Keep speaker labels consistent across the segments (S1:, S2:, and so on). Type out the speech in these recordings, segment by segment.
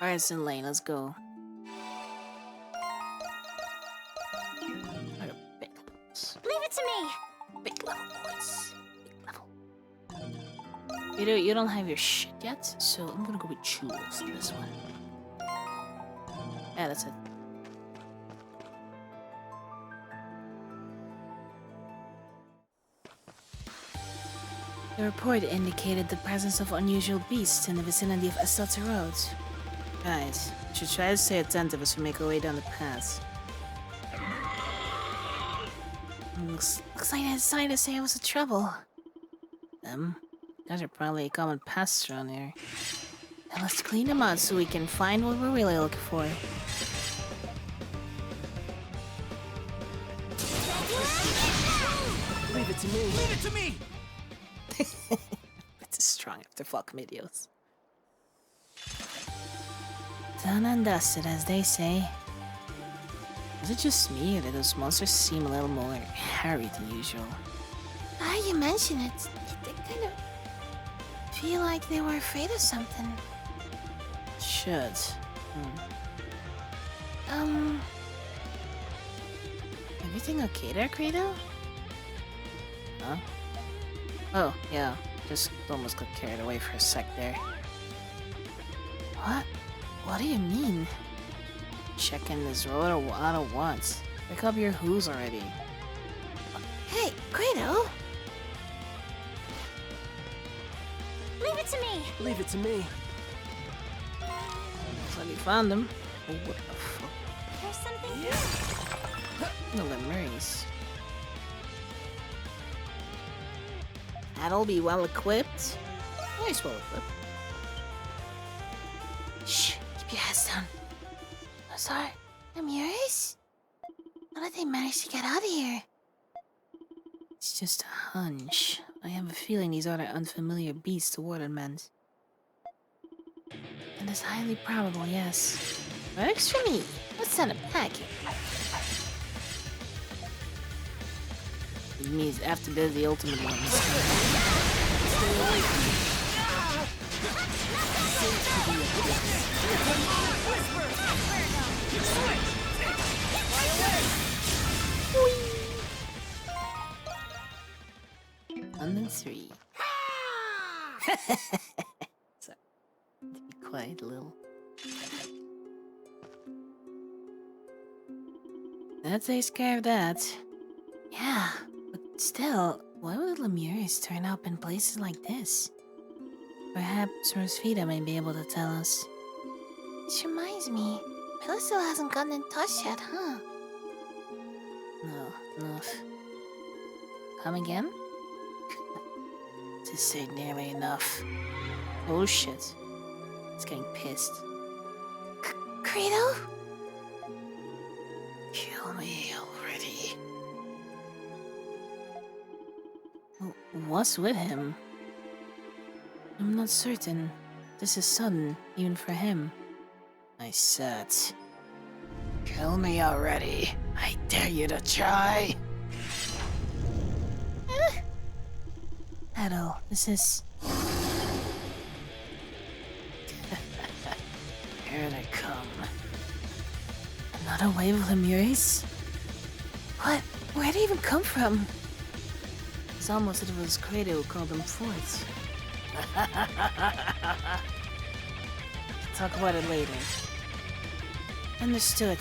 S1: Alright, Sin Lane, let's go. Alright, big levels.
S2: Leave it to me!
S1: Big level, boys. Big level. You don't have your shit yet, so I'm gonna go with Jules in this one. Yeah, that's it. The report indicated the presence of unusual beasts in the vicinity of Estot's Road. Guys, we should try to stay attentive as we make our way down the path. Looks like I decided to say I was in trouble. Guys are probably a common pest around here. Now let's clean them out so we can find what we're really looking for.
S3: Leave it to me. Leave it to me.
S1: It's strong after fuck videos. Done and dusted, as they say. Is it just me, or do those monsters seem a little more hairy than usual?
S2: Now you mention it, they kind of feel like they were afraid of something.
S1: Should. Everything okay there, Credo? Huh? Oh, yeah. Just almost got carried away for a sec there. What? What do you mean? Checking this road or out of what? Pick up your who's already.
S2: Hey, Credo! Leave it to me!
S3: Leave it to me.
S1: Looks like we found him. Oh, what the fuck?
S2: There's something here!
S1: No memories. That'll be well equipped. Nice, well equipped.
S2: Shh, keep your heads down. Oh, sorry. Ramirez? How did they manage to get out of here?
S1: It's just a hunch. I have a feeling these are the unfamiliar beasts the warden meant. And it's highly probable, yes. Works for me. Let's send a packet. It means after they're the ultimate ones.
S3: Stay away from me.
S1: And then 3. Sorry. To be quiet a little. That takes care of that.
S2: Yeah, but still, why would Lemures turn up in places like this?
S1: Perhaps Rosvita may be able to tell us.
S2: This reminds me, Mila still hasn't gotten in touch yet, huh?
S1: No, enough. Come again? To say nearly enough. Oh shit. It's getting pissed.
S2: Credo?
S1: Kill me already. What's with him? I'm not certain. This is sudden, even for him. I said, kill me already. I dare you to try.
S2: Battle, this is...
S1: Here they come. Another wave of Lemures?
S2: What? Where'd they even come from?
S1: It's almost as if it was Credo who called them forth. Talk about it later. Understood.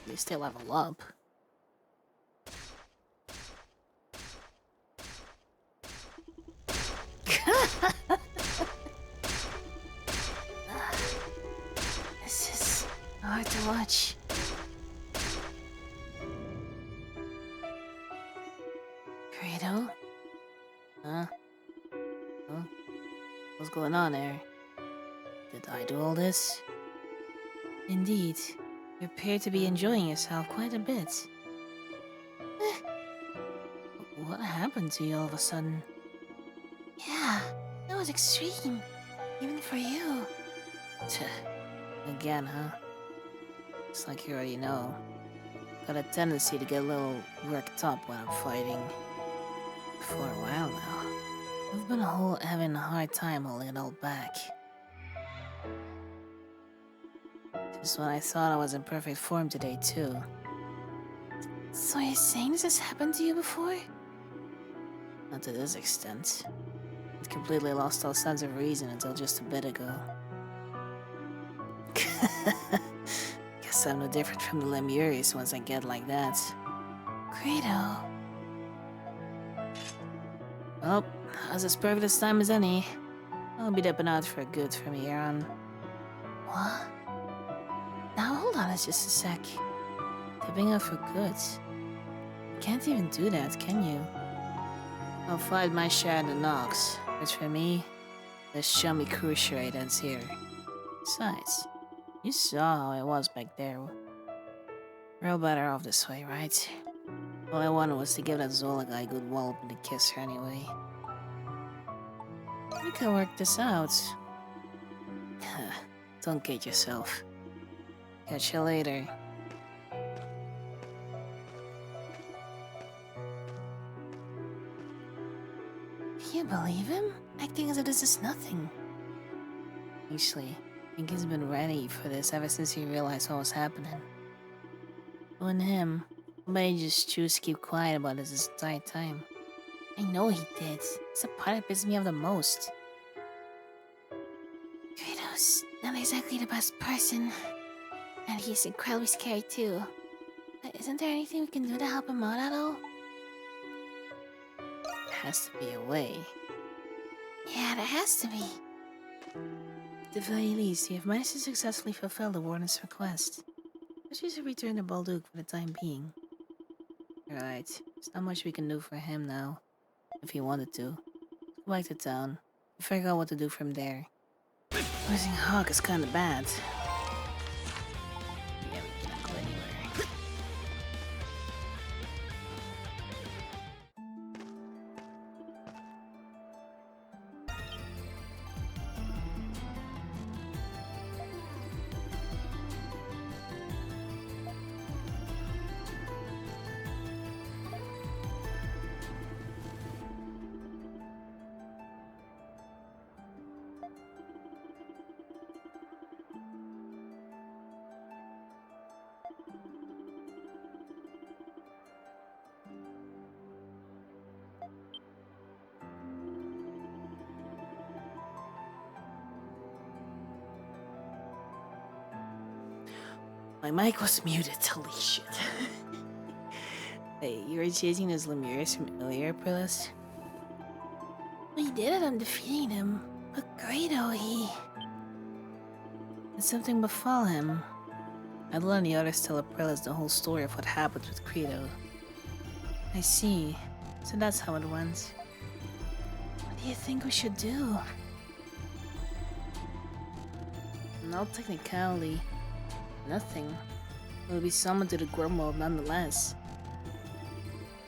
S1: They still level up.
S2: This is hard to watch.
S1: Credo? Huh? Huh? What's going on there? Did I do all this?
S2: Indeed.
S1: You appear to be enjoying yourself quite a bit. What happened to you all of a sudden?
S2: Yeah, that was extreme. Even for you.
S1: Again, huh? It's like you already know. Got a tendency to get a little worked up when I'm fighting. For a while now. I've been having a hard time holding it all back. Just when I thought I was in perfect form today, too.
S2: So you're saying this has happened to you before?
S1: Not to this extent. I completely lost all sense of reason until just a bit ago. Guess I'm no different from the Lemuries once I get like that.
S2: Credo.
S1: Well, how's as perfect this time as any. I'll be dipping out for good from here on.
S2: What? Now hold on just a sec.
S1: Dipping out for good? You can't even do that, can you? I'll fight my share in the Nox, but for me, this chummy cruise charade ends here. Besides, you saw how I was back there. We're all better off this way, right? All I wanted was to give that Zola guy a good wallop and to kiss her anyway. We can work this out. Don't kid yourself. Catch you later.
S2: Can you believe him? Acting as if this is nothing.
S1: Actually, I think he's been ready for this ever since he realized what was happening. Knowing him, nobody just choose to keep quiet about this entire time.
S2: I know he did. It's the part that pisses me off the most. Kratos, not exactly the best person. And he's incredibly scary too. But isn't there anything we can do to help him out at all?
S1: There has to be a way.
S2: Yeah, there has to be.
S1: At the very least, you have managed to successfully fulfill the Warden's request. Let's just return to Balduke for the time being. Alright, there's not much we can do for him now. If he wanted to. Go back to town. And figure out what to do from there. Losing Hawk is kinda bad. Yeah, we can't go anywhere. My mic was muted, holy shit. Hey, you were chasing those Lemures from earlier, Prillis?
S2: We did it on defeating him. But Credo,
S1: Did something befall him? I'd let the others tell Prillis the whole story of what happened with Credo. I see. So that's how it went.
S2: What do you think we should do?
S1: No technicality. Nothing. It will be summoned to the Grimworld nonetheless.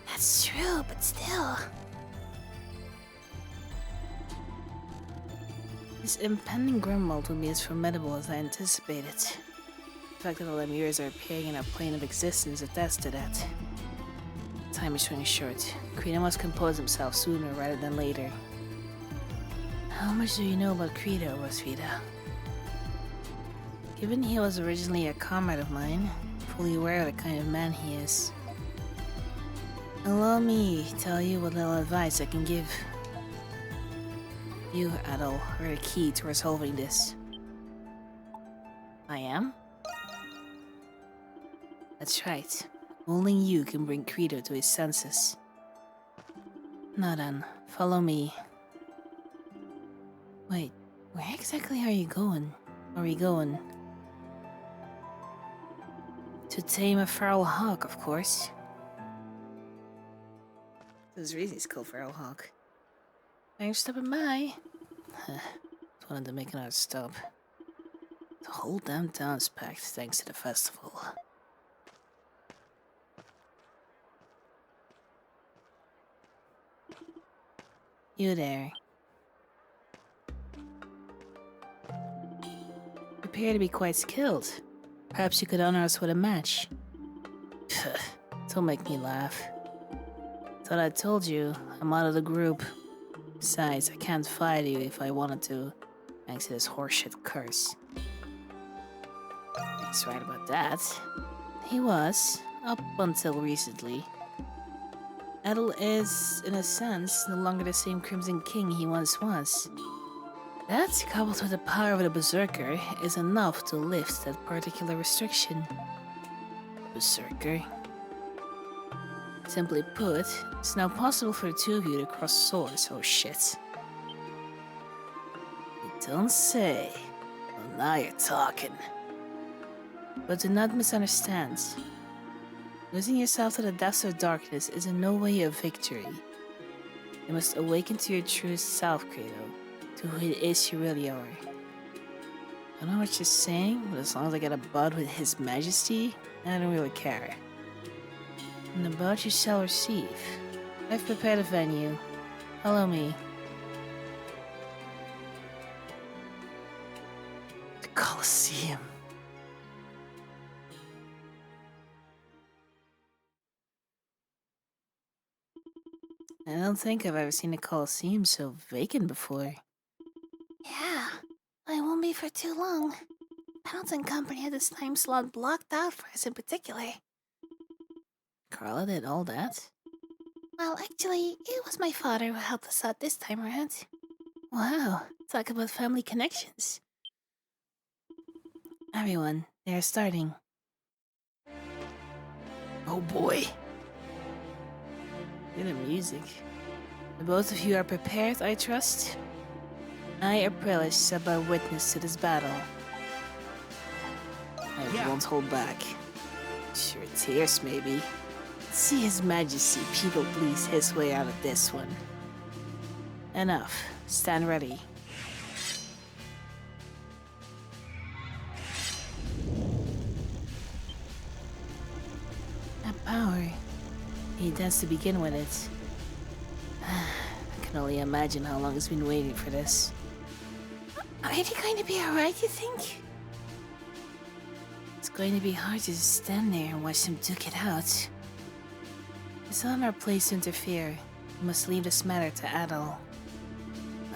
S2: That's true, but still.
S1: This impending Grimworld will be as formidable as I anticipated. The fact that the Lemures are appearing in our plane of existence attests to that. Time is running short. Credo must compose himself sooner rather than later. How much do you know about Credo, Rosvita? Given he was originally a comrade of mine, fully aware of the kind of man he is. Allow me to tell you what little advice I can give. You, Adol, are the key to resolving this. I am? That's right. Only you can bring Credo to his senses. Now then, follow me. Wait, where exactly are you going? Are we going? To tame a feral hawk, of course. There's a reason he's called Feral Hawk. Thanks for stopping by. Just wanted to make another stop. The whole damn town's packed thanks to the festival. You there. You appear to be quite skilled. Perhaps you could honor us with a match. Don't make me laugh. Thought I told you, I'm out of the group. Besides, I can't fight you if I wanted to, thanks to this horseshit curse. He's right about that. He was, up until recently. Adel is, in a sense, no longer the same Crimson King he once was. That, coupled with the power of the Berserker, is enough to lift that particular restriction. Berserker. Simply put, it's now possible for the two of you to cross swords. Oh shit. You don't say. Well, now you're talking. But do not misunderstand. Losing yourself to the depths of darkness is in no way a victory. You must awaken to your truest self, Credo, to who it is you really are. I don't know what you're saying, but as long as I get a bout with His Majesty, I don't really care. And the bout you shall receive. I've prepared a venue. Follow me. The Colosseum. I don't think I've ever seen a Colosseum so vacant before.
S2: Yeah, I won't be for too long. Pendleton Company had this time slot blocked out for us in particular.
S1: Carla did all that?
S2: Well, actually, it was my father who helped us out this time around.
S1: Wow, talk about family connections. Everyone, they're starting. Oh boy. Hear the music. The both of you are prepared, I trust? I, Aprilis, shall bear witness to this battle. I won't hold back. Sure, tears maybe. See His Majesty people please his way out of this one. Enough. Stand ready. That power. He intends to begin with it. I can only imagine how long he's been waiting for this.
S2: Are you going to be alright, you think?
S1: It's going to be hard to just stand there and watch them duke it out. It's not our place to interfere. We must leave this matter to Adel.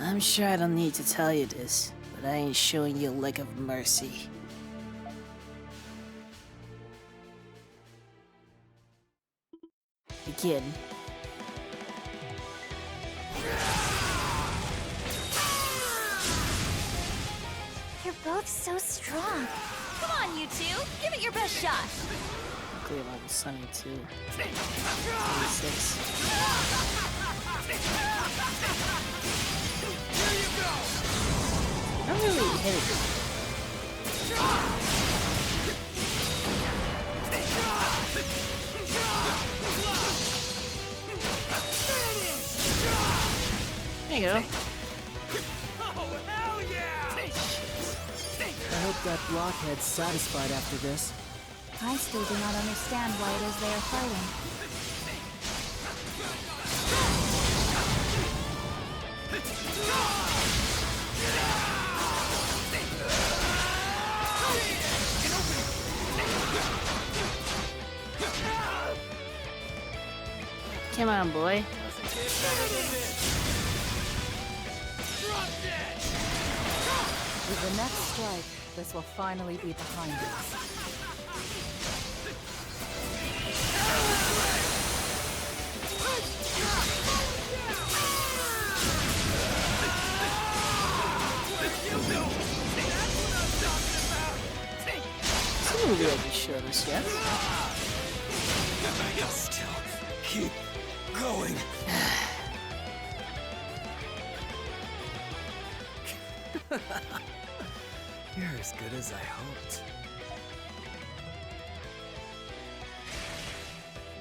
S1: I'm sure I don't need to tell you this, but I ain't showing you a lick of mercy. Begin.
S2: You're both so strong. Come on, you two. Give it your best shot.
S1: Clear level Sunny too. 26. I don't really hit it. There you go.
S3: Oh, hell yeah!
S4: I hope that blockhead's satisfied after this.
S2: I still do not understand why it is they are fighting.
S1: Come on, boy.
S5: With the next strike, this will finally be behind us.
S1: It's a movie I just showed us yet.
S3: Still keep going.
S4: You're as good as I hoped.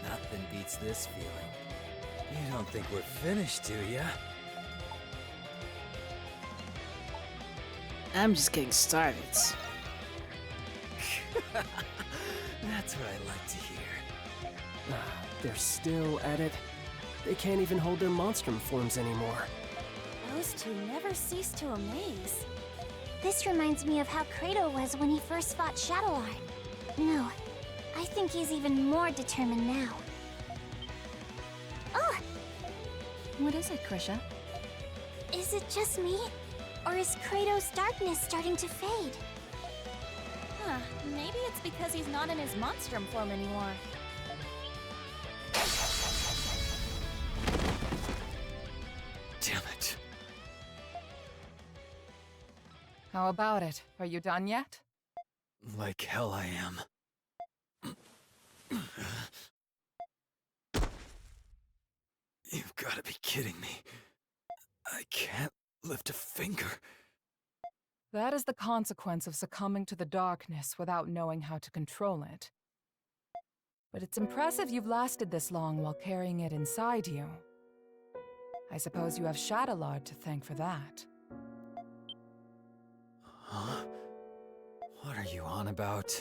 S4: Nothing beats this feeling. You don't think we're finished, do ya?
S1: I'm just getting started.
S4: That's what I like to hear.
S6: They're still at it. They can't even hold their monstrum forms anymore.
S2: Those two never cease to amaze.
S7: This reminds me of how Kratos was when he first fought Shadowlord. No, I think he's even more determined now. Oh!
S5: What is it, Krisha?
S7: Is it just me? Or is Kratos' darkness starting to fade?
S2: Huh, maybe it's because he's not in his monstrum form anymore.
S4: Damn it.
S5: How about it? Are you done yet?
S4: Like hell I am. You've got to be kidding me. I can't lift a finger.
S5: That is the consequence of succumbing to the darkness without knowing how to control it. But it's impressive you've lasted this long while carrying it inside you. I suppose you have Shadowlord to thank for that.
S4: Huh? What are you on about?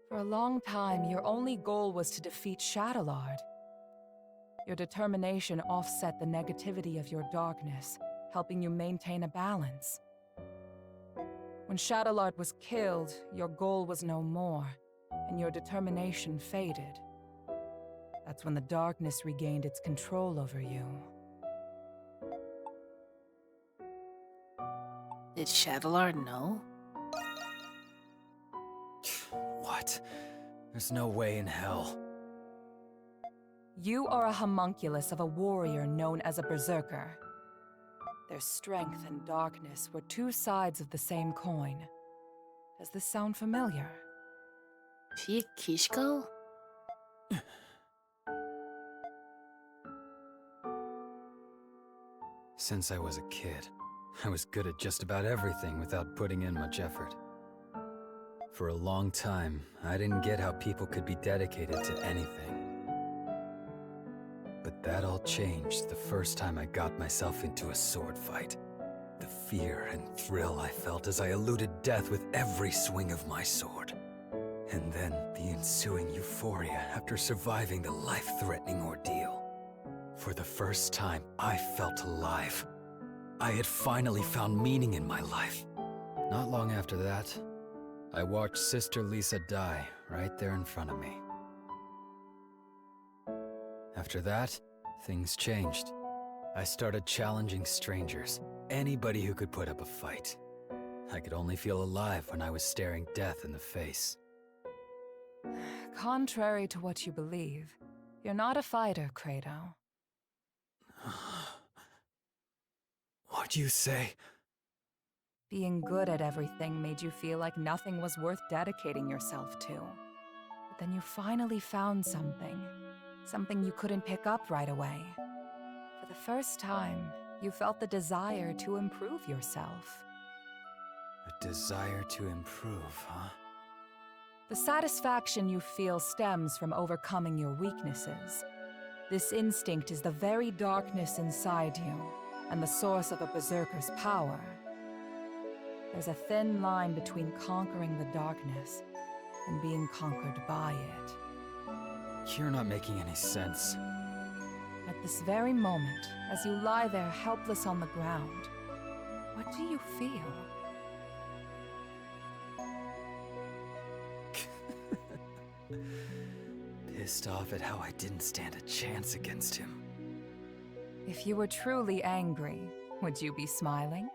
S5: For a long time, your only goal was to defeat Shadowlord. Your determination offset the negativity of your darkness, helping you maintain a balance. When Shadowlord was killed, your goal was no more, and your determination faded. That's when the darkness regained its control over you.
S1: Did Shadowlord know?
S4: What? There's no way in hell.
S5: You are a homunculus of a warrior known as a berserker. Their strength and darkness were two sides of the same coin. Does this sound familiar?
S1: She a Kishko?
S4: Since I was a kid, I was good at just about everything without putting in much effort. For a long time, I didn't get how people could be dedicated to anything. But that all changed the first time I got myself into a sword fight. The fear and thrill I felt as I eluded death with every swing of my sword. And then the ensuing euphoria after surviving the life-threatening ordeal. For the first time, I felt alive. I had finally found meaning in my life. Not long after that, I watched Sister Lisa die right there in front of me. After that, things changed. I started challenging strangers, anybody who could put up a fight. I could only feel alive when I was staring death in the face.
S5: Contrary to what you believe, you're not a fighter, Kratos.
S4: What'd you say?
S5: Being good at everything made you feel like nothing was worth dedicating yourself to. But then you finally found something. Something you couldn't pick up right away. For the first time, you felt the desire to improve yourself.
S4: A desire to improve, huh?
S5: The satisfaction you feel stems from overcoming your weaknesses. This instinct is the very darkness inside you, and the source of a berserker's power. There's a thin line between conquering the darkness and being conquered by it.
S4: You're not making any sense.
S5: At this very moment, as you lie there helpless on the ground, what do you feel?
S4: Pissed off at how I didn't stand a chance against him.
S5: If you were truly angry, would you be smiling?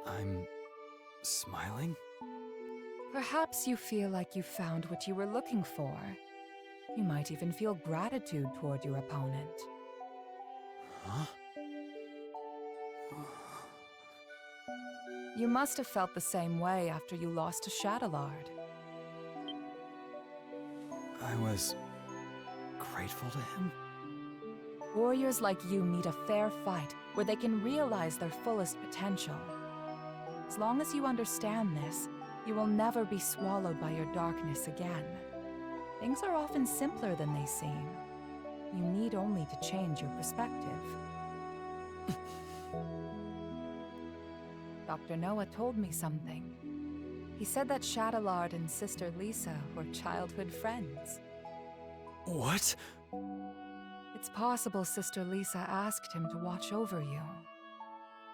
S4: I'm smiling?
S5: Perhaps you feel like you found what you were looking for. You might even feel gratitude toward your opponent.
S4: Huh?
S5: You must have felt the same way after you lost to Shadowlord.
S4: I was grateful to him?
S5: Warriors like you need a fair fight where they can realize their fullest potential. As long as you understand this, you will never be swallowed by your darkness again. Things are often simpler than they seem. You need only to change your perspective. Dr. Noah told me something. He said that Shadowlord and Sister Lisa were childhood friends.
S4: What?
S5: It's possible Sister Lisa asked him to watch over you.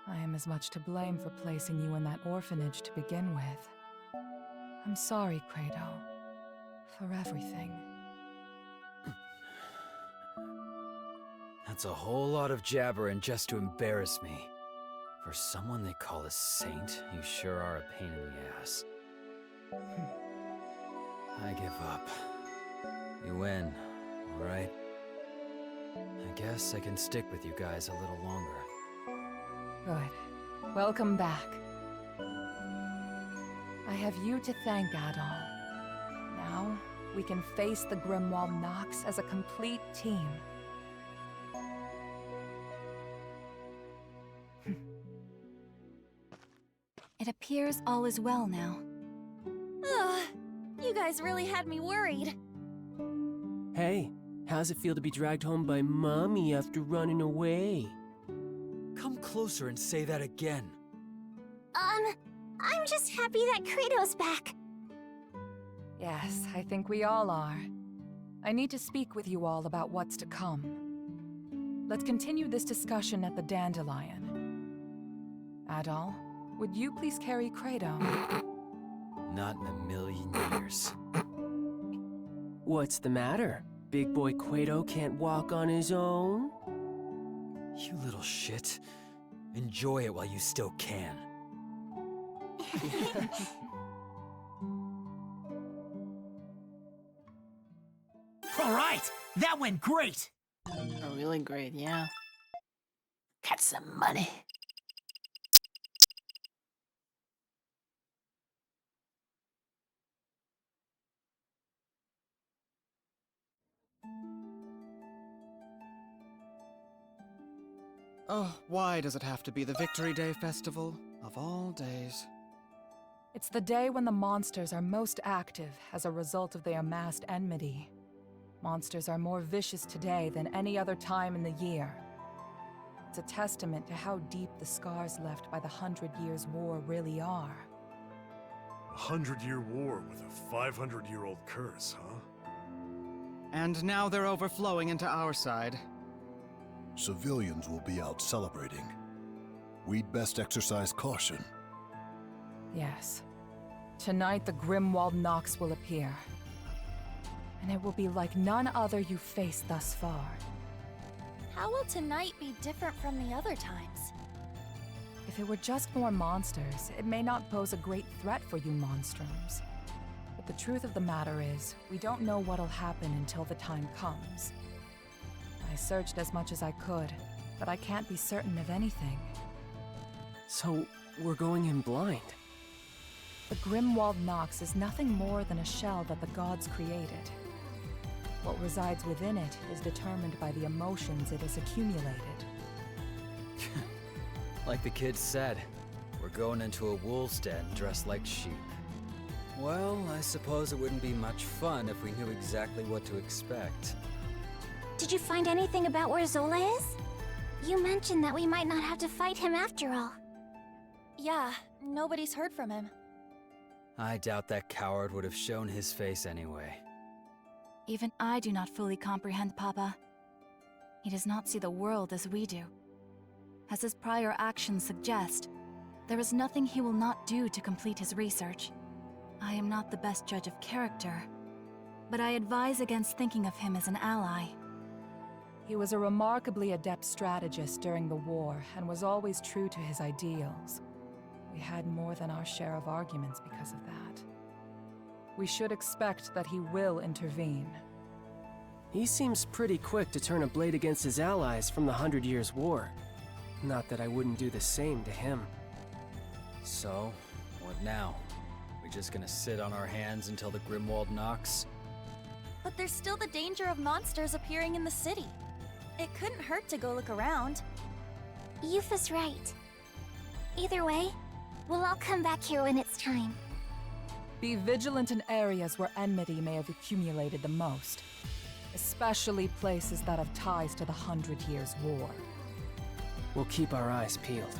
S5: I am as much to blame for placing you in that orphanage to begin with. I'm sorry, Credo, for everything.
S4: That's a whole lot of jabbering just to embarrass me. For someone they call a saint, you sure are a pain in the ass. I give up. You win, alright? I guess I can stick with you guys a little longer.
S5: Good. Welcome back. I have you to thank, Adol. Now, we can face the Grimwald Nox as a complete team.
S8: It appears all is well now.
S2: Ugh, you guys really had me worried.
S6: Hey, how's it feel to be dragged home by Mommy after running away?
S4: Come closer and say that again.
S7: I'm just happy that Kratos back.
S5: Yes, I think we all are. I need to speak with you all about what's to come. Let's continue this discussion at the Dandelion. Adol, would you please carry Credo?
S4: Not in a million years.
S6: What's the matter? Big boy Quato can't walk on his own?
S4: You little shit. Enjoy it while you still can.
S3: All right, that went great.
S1: Oh, really great, yeah. Got some money.
S9: Oh, why does it have to be the Victory Day festival? Of all days.
S5: It's the day when the monsters are most active as a result of their amassed enmity. Monsters are more vicious today than any other time in the year. It's a testament to how deep the scars left by the 100 Years' War really are.
S10: A 100-year war with a 500-year-old curse, huh?
S9: And now they're overflowing into our side.
S11: Civilians will be out celebrating. We'd best exercise caution.
S5: Yes. Tonight the Grimwald Nox will appear. And it will be like none other you've faced thus far.
S2: How will tonight be different from the other times?
S5: If it were just more monsters, it may not pose a great threat for you Monstrums. But the truth of the matter is, we don't know what'll happen until the time comes. I searched as much as I could, but I can't be certain of anything.
S6: So, we're going in blind.
S5: The Grimwald Nox is nothing more than a shell that the gods created. What resides within it is determined by the emotions it has accumulated.
S4: Like the kid said, we're going into a wolf's den dressed like sheep. Well, I suppose it wouldn't be much fun if we knew exactly what to expect.
S7: Did you find anything about where Zola is? You mentioned that we might not have to fight him after all.
S2: Yeah, nobody's heard from him.
S4: I doubt that coward would have shown his face anyway.
S8: Even I do not fully comprehend Papa. He does not see the world as we do. As his prior actions suggest, there is nothing he will not do to complete his research. I am not the best judge of character, but I advise against thinking of him as an ally.
S5: He was a remarkably adept strategist during the war and was always true to his ideals. We had more than our share of arguments because of that. We should expect that he will intervene.
S6: He seems pretty quick to turn a blade against his allies from the 100 Years' War. Not that I wouldn't do the same to him.
S4: So, what now? We just gonna sit on our hands until the Grimwald Nox?
S2: But there's still the danger of monsters appearing in the city. It couldn't hurt to go look around.
S7: Yufa's right. Either way, we'll all come back here when it's time.
S5: Be vigilant in areas where enmity may have accumulated the most, especially places that have ties to the 100 Years' War.
S6: We'll keep our eyes peeled.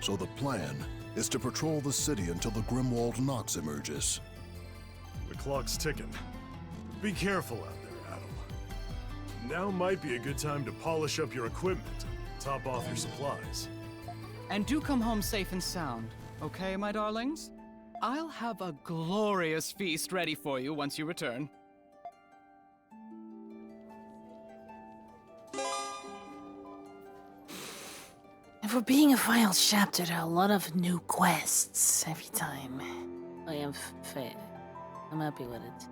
S11: So the plan is to patrol the city until the Grimwald Nox emerges.
S10: The clock's ticking. Be careful out there, Adel. Now might be a good time to polish up your equipment, top off your supplies.
S9: And do come home safe and sound, okay, my darlings? I'll have a glorious feast ready for you once you return.
S1: And for being a final chapter, there are a lot of new quests every time. I am fair. I'm happy with it.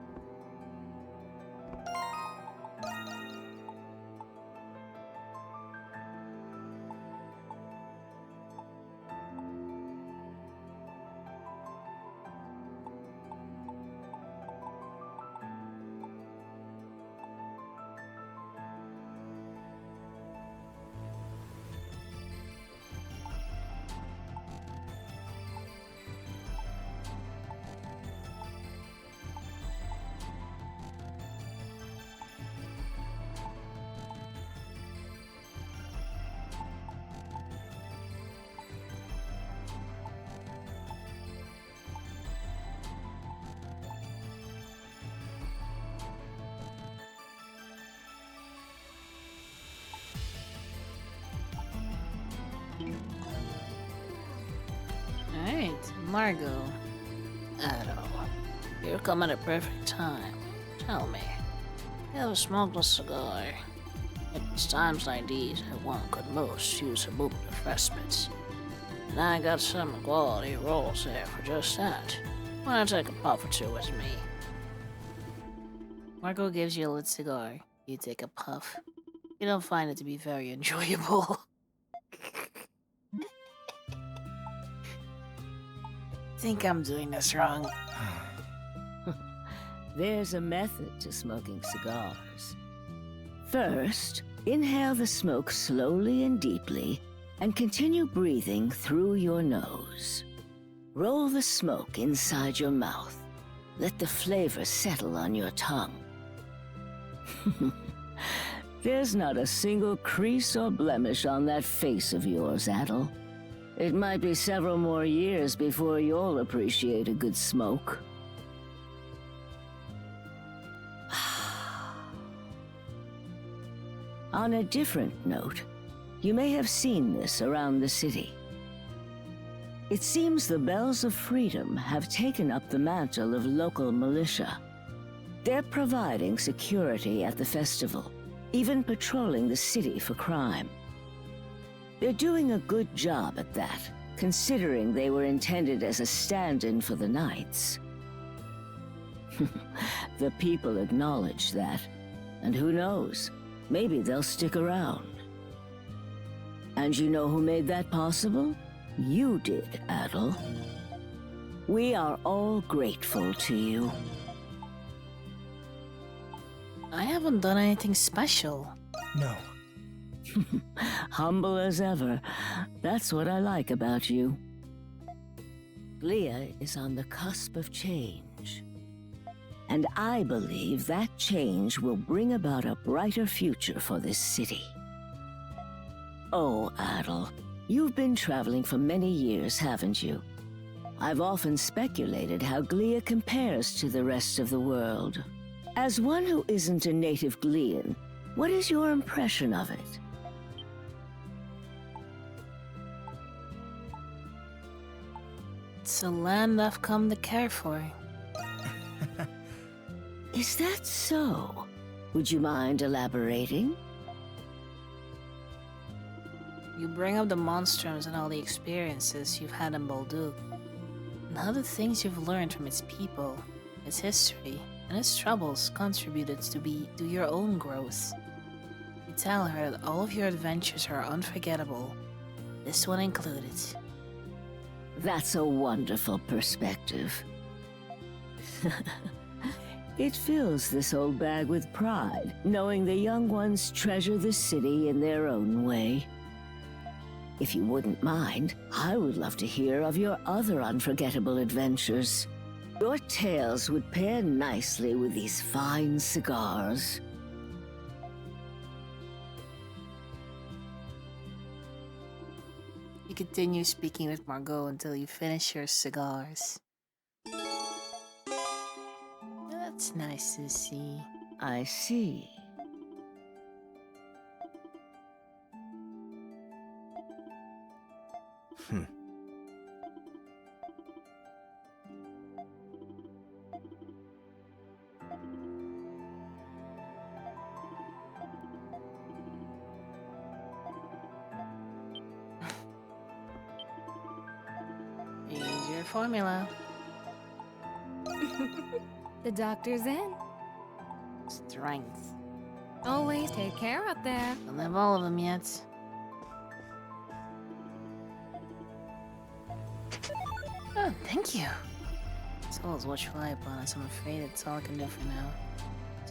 S1: Alright, Margot. Adel, you're coming at a perfect time. Tell me, you ever smoked a cigar? It's times like these that one could most use a moment of respite. And I got some quality rolls there for just that. Why not take a puff or two with me? Margot gives you a lit cigar. You take a puff. You don't find it to be very enjoyable. Think I'm doing this wrong.
S12: There's a method to smoking cigars. First, inhale the smoke slowly and deeply, and continue breathing through your nose. Roll the smoke inside your mouth. Let the flavor settle on your tongue. There's not a single crease or blemish on that face of yours, Adel. It might be several more years before you'll appreciate a good smoke. On a different note, you may have seen this around the city. It seems the Bells of Freedom have taken up the mantle of local militia. They're providing security at the festival, even patrolling the city for crime. They're doing a good job at that, considering they were intended as a stand-in for the Knights. The people acknowledge that, and who knows, maybe they'll stick around. And you know who made that possible? You did, Adel. We are all grateful to you.
S1: I haven't done anything special.
S3: No.
S12: Humble as ever. That's what I like about you. Glia is on the cusp of change. And I believe that change will bring about a brighter future for this city. Oh, Adel, you've been traveling for many years, haven't you? I've often speculated how Glia compares to the rest of the world. As one who isn't a native Glian, what is your impression of it?
S1: It's a land I've come to care for.
S12: Is that so? Would you mind elaborating?
S1: You bring up the monstrums and all the experiences you've had in Bolduc, and how the things you've learned from its people, its history, and its troubles contributed to your own growth. You tell her that all of your adventures are unforgettable, this one included.
S12: That's a wonderful perspective. It fills this old bag with pride, knowing the young ones treasure the city in their own way. If you wouldn't mind, I would love to hear of your other unforgettable adventures. Your tales would pair nicely with these fine cigars.
S1: You continue speaking with Margot until you finish your cigars. That's nice to see.
S12: I see.
S1: Here's your formula.
S2: The doctor's in.
S1: Strength.
S2: Always take care out there.
S1: Don't have all of them yet. Oh, thank you. Souls watch fly upon us. I'm afraid it's all I can do for now.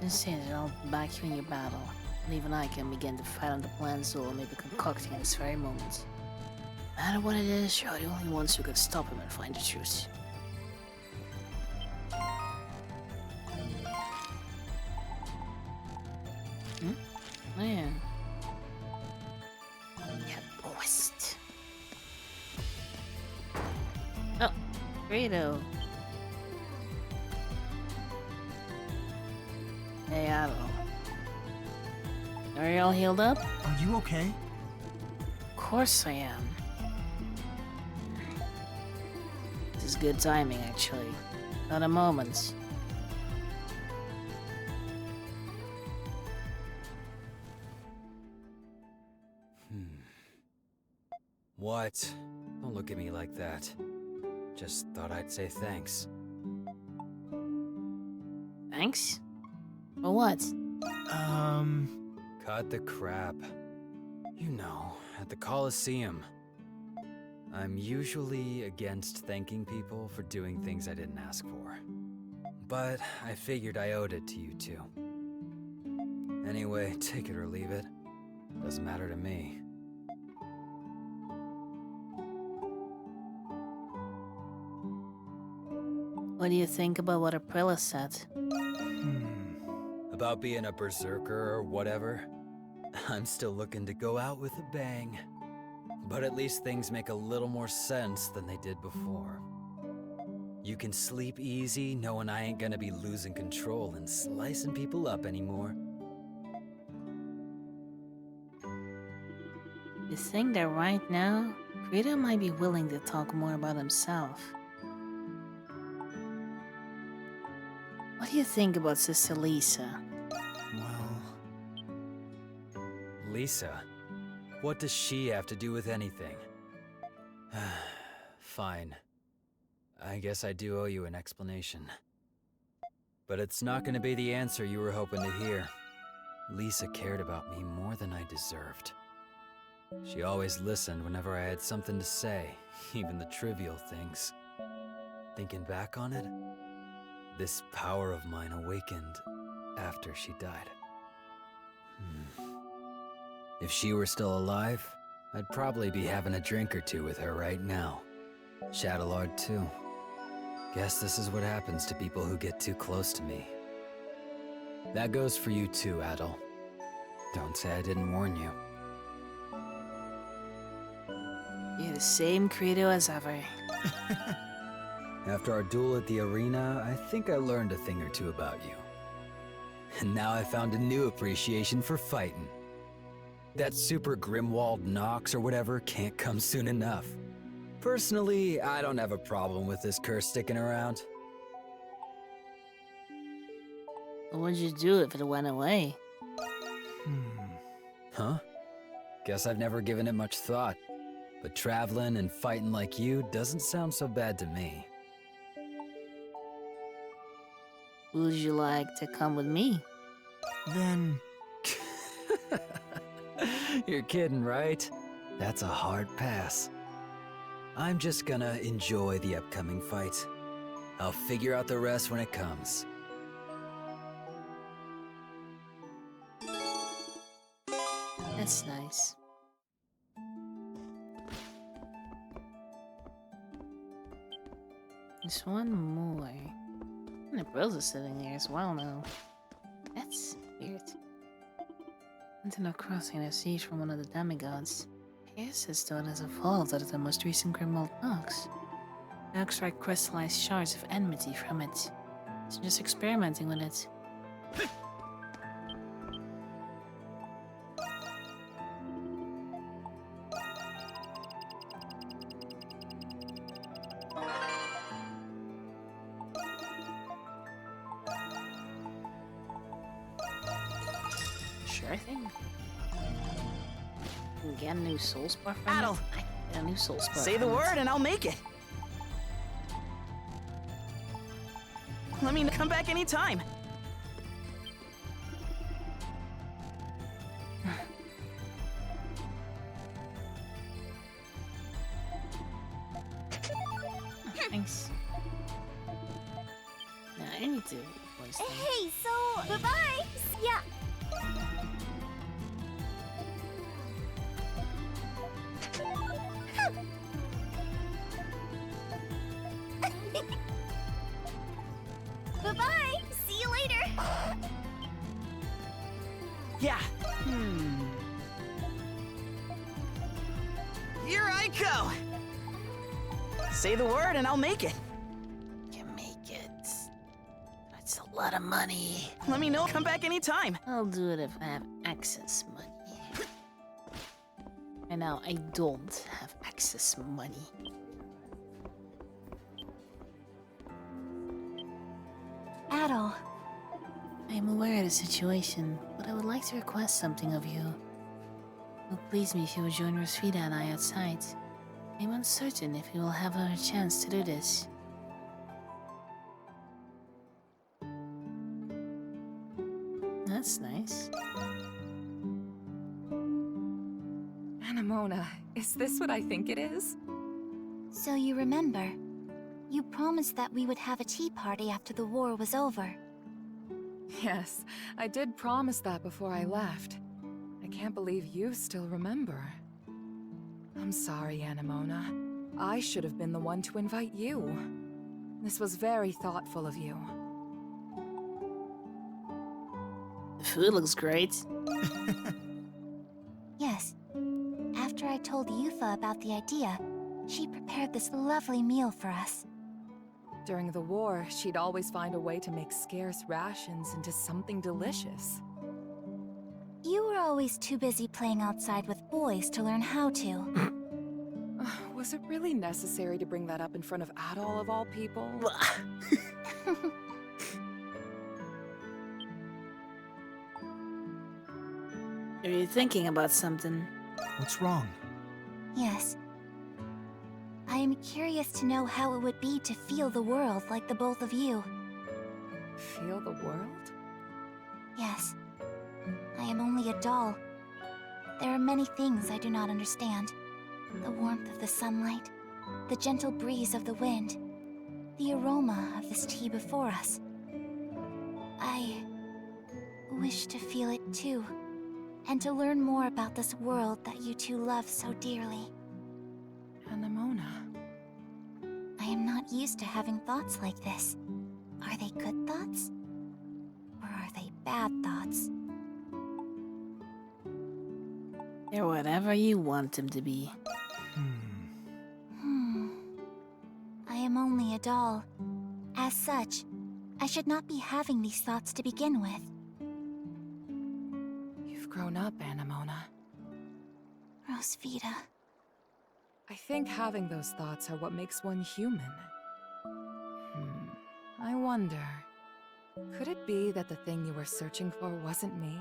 S1: Just say that I'll back you in your battle. And even I can begin to fight on the plans Zul may be concocting at this very moment. No matter what it is, you're the only ones who can stop him and find the truth. Man. Yeah, West. Oh, Greedo. Hey, Otto. Are you all healed up?
S3: Are you okay?
S1: Of course I am. This is good timing, actually. Not a moment.
S4: What? Don't look at me like that. Just thought I'd say thanks.
S1: Thanks? For what?
S4: Cut the crap. You know, at the Coliseum. I'm usually against thanking people for doing things I didn't ask for. But I figured I owed it to you two. Anyway, take it or leave it. Doesn't matter to me.
S1: What do you think about what Aprilla said?
S4: About being a berserker or whatever? I'm still looking to go out with a bang. But at least things make a little more sense than they did before. You can sleep easy knowing I ain't gonna be losing control and slicing people up anymore.
S1: You think that right now, Frida might be willing to talk more about himself? What do you think about Sister Lisa?
S4: Well... Lisa? What does she have to do with anything? Fine. I guess I do owe you an explanation. But it's not gonna be the answer you were hoping to hear. Lisa cared about me more than I deserved. She always listened whenever I had something to say, even the trivial things. Thinking back on it, this power of mine awakened after she died. If she were still alive, I'd probably be having a drink or two with her right now. Shadowlord too. Guess this is what happens to people who get too close to me. That goes for you too, Adol. Don't say I didn't warn you.
S1: You're the same credo as ever.
S4: After our duel at the arena, I think I learned a thing or two about you. And now I found a new appreciation for fighting. That super Grimwald Nox or whatever can't come soon enough. Personally, I don't have a problem with this curse sticking around.
S1: What would you do if it went away?
S4: Huh? Guess I've never given it much thought. But traveling and fighting like you doesn't sound so bad to me.
S1: Would you like to come with me?
S3: Then...
S4: You're kidding, right? That's a hard pass. I'm just gonna enjoy the upcoming fight. I'll figure out the rest when it comes.
S1: That's nice. There's one more. And the bros are sitting there as well now. That's weird. Into no crossing a siege from one of the demigods. Here's his stone has evolved out of the most recent Grimald Nox. Now extract crystallized shards of enmity from it. So just experimenting with it. Sure thing. Get a new soul spar from
S13: Battle.
S1: it? Get a new soul spar.
S13: Say the
S1: from
S13: word
S1: it.
S13: and I'll make it. Let me come back anytime.
S1: Thanks. Nah, I need to voice them.
S7: Hey, so bye-bye. Yeah. Bye-bye. See you later.
S13: Yeah. Here I go. Say the word and I'll make it.
S1: Can make it. That's a lot of money.
S13: Let me know. Come back anytime.
S1: I'll do it if I have access money. And now I don't have access money.
S2: Adol.
S1: I am aware of the situation, but I would like to request something of you. It would please me if you would join Rosvita and I outside. I am uncertain if we will have another chance to do this. That's nice.
S5: Anemona, is this what I think it is?
S2: So you remember, you promised that we would have a tea party after the war was over.
S5: Yes, I did promise that before I left. I can't believe you still remember. I'm sorry, Anemona. I should have been the one to invite you. This was very thoughtful of you.
S1: The food looks great.
S2: Yes. After I told Yufa about the idea, she prepared this lovely meal for us.
S5: During the war, she'd always find a way to make scarce rations into something delicious.
S2: You were always too busy playing outside with boys to learn how to.
S5: Was it really necessary to bring that up in front of Adol of all people?
S1: Are you thinking about something?
S3: What's wrong?
S2: Yes. I am curious to know how it would be to feel the world like the both of you.
S5: Feel the world?
S2: Yes. I am only a doll. There are many things I do not understand. The warmth of the sunlight, the gentle breeze of the wind, the aroma of this tea before us. I wish to feel it too, and to learn more about this world that you two love so dearly.
S5: Anemona.
S2: I am not used to having thoughts like this. Are they good thoughts? Or are they bad thoughts?
S1: They're whatever you want them to be.
S2: I am only a doll. As such, I should not be having these thoughts to begin with.
S5: You've grown up, Anemona.
S2: Rosvita.
S5: I think having those thoughts are what makes one human. I wonder, could it be that the thing you were searching for wasn't me,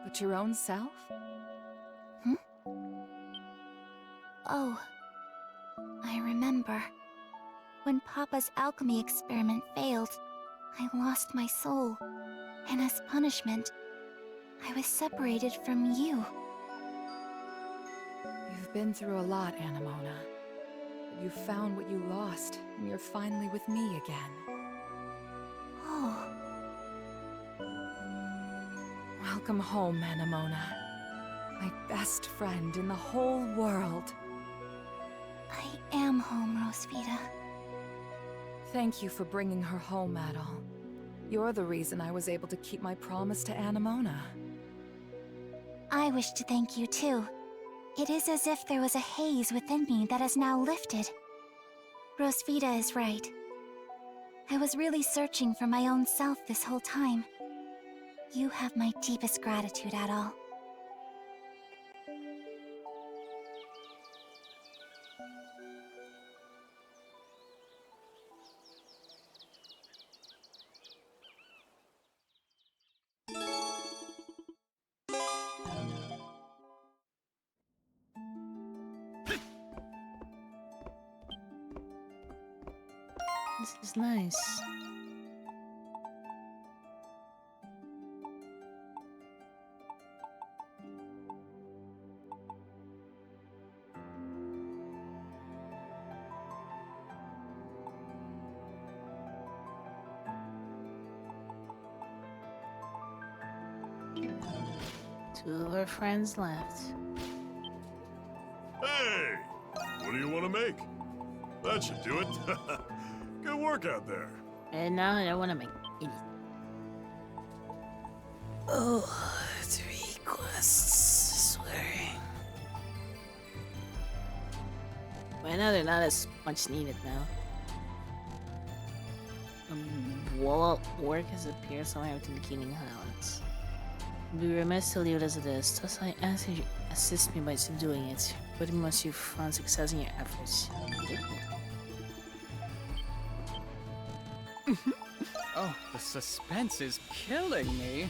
S5: but your own self?
S2: Oh, I remember. When Papa's alchemy experiment failed, I lost my soul. And as punishment, I was separated from you.
S5: You've been through a lot, Anemona. But you found what you lost, and you're finally with me again.
S2: Oh.
S5: Welcome home, Anemona. My best friend in the whole world.
S2: I am home, Rosvita.
S5: Thank you for bringing her home, Adol. You're the reason I was able to keep my promise to Anemona.
S2: I wish to thank you too.
S7: It is as if there was a haze within me that has now lifted. Rosvita is right. I was really searching for my own self this whole time. You have my deepest gratitude, Adol.
S1: This is nice. Two of our friends left.
S10: Hey! What do you want to make? That should do it. Good work out there.
S1: And now I don't want to make anything. Oh, 3 quests, I swear. Right now they're not as much needed now. Work has appeared somewhere within the Keening Highlands. Be remiss to leave it as it is, thus I ask you to assist me by doing it. But must you find success in your efforts.
S9: Oh, the suspense is killing me.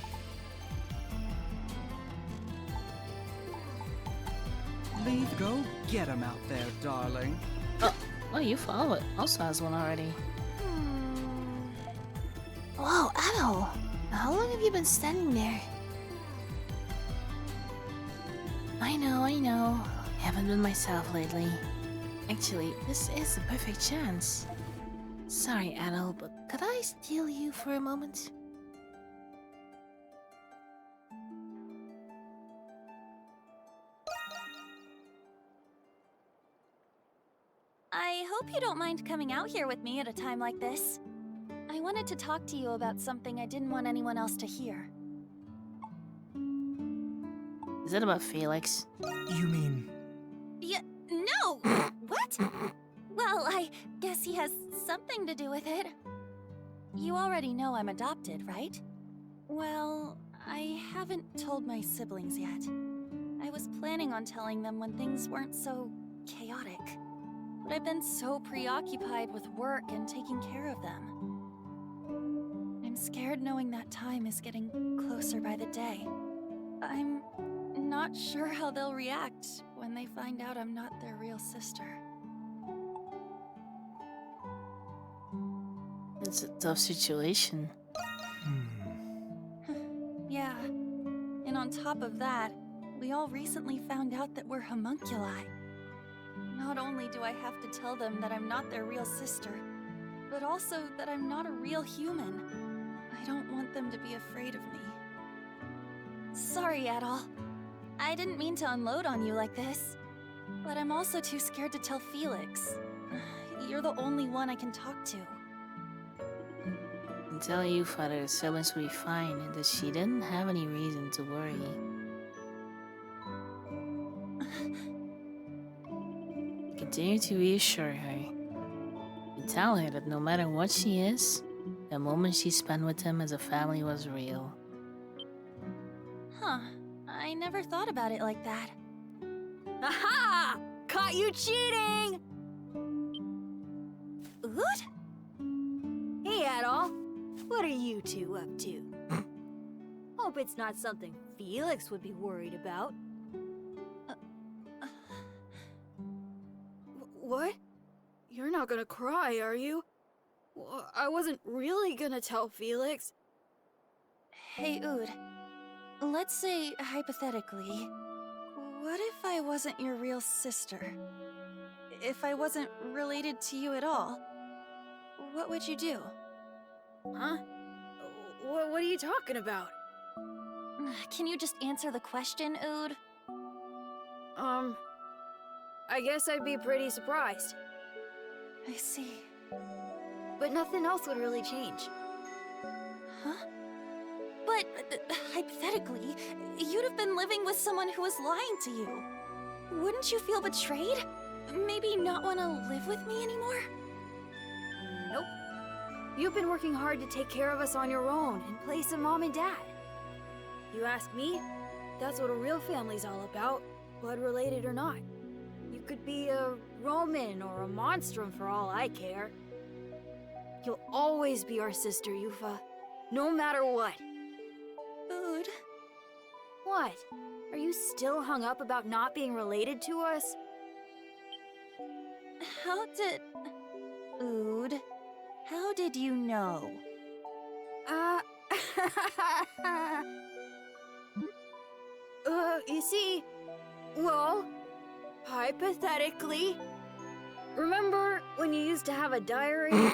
S9: Leave go get him out there, darling.
S1: Oh, you follow it. Also has one already. Whoa, Adol! How long have you been standing there? I know. I haven't been myself lately. Actually, this is the perfect chance. Sorry, Adol, but could I steal you for a moment?
S2: I hope you don't mind coming out here with me at a time like this. I wanted to talk to you about something I didn't want anyone else to hear.
S1: Is it about Felix?
S3: You mean...
S2: No! What? Well, I guess he has something to do with it. You already know I'm adopted, right? Well, I haven't told my siblings yet. I was planning on telling them when things weren't so chaotic. But I've been so preoccupied with work and taking care of them. I'm scared knowing that time is getting closer by the day. I'm not sure how they'll react when they find out I'm not their real sister.
S1: It's a tough situation.
S2: Yeah. And on top of that, we all recently found out that we're homunculi. Not only do I have to tell them that I'm not their real sister, but also that I'm not a real human. I don't want them to be afraid of me. Sorry, Adol. I didn't mean to unload on you like this. But I'm also too scared to tell Felix. You're the only one I can talk to.
S1: I tell you, Father, the siblings will be fine, and that she didn't have any reason to worry. Continue to reassure her. You tell her that no matter what she is, the moment she spent with him as a family was real.
S2: Huh. I never thought about it like that.
S13: Aha! Caught you cheating!
S2: Ood?
S14: Hey, Adol. What are you two up to? Hope it's not something Felix would be worried about. What? You're not gonna cry, are you? I wasn't really gonna tell Felix.
S2: Hey, Ood. Let's say, hypothetically, what if I wasn't your real sister? If I wasn't related to you at all, what would you do?
S14: Huh? What are you talking about?
S2: Can you just answer the question, Ood?
S14: I guess I'd be pretty surprised.
S2: I see.
S14: But nothing else would really change.
S2: Huh? But, hypothetically, you'd have been living with someone who was lying to you. Wouldn't you feel betrayed? Maybe not want to live with me anymore?
S14: Nope. You've been working hard to take care of us on your own in place of Mom and Dad. You ask me, that's what a real family's all about, blood related or not. You could be a Roman or a Monstrum for all I care. You'll always be our sister, Yufa, no matter what.
S2: Food.
S14: What? Are you still hung up about not being related to us?
S2: Ood, how did you know?
S14: You see, well, hypothetically, remember when you used to have a diary?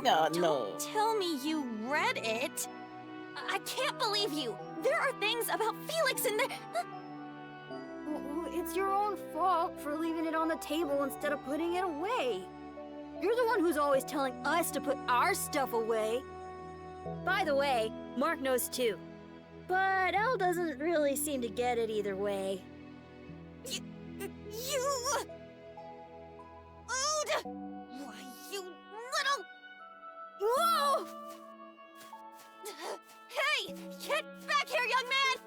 S1: No.
S2: Don't tell me you read it. I can't believe you. There are things about Felix in there.
S14: Well, it's your own fault for leaving it on the table instead of putting it away. You're the one who's always telling us to put our stuff away. By the way, Mark knows too. But Elle doesn't really seem to get it either way.
S2: You... Ood! Why, you little...
S14: Whoa!
S2: Hey! Get back here, young man!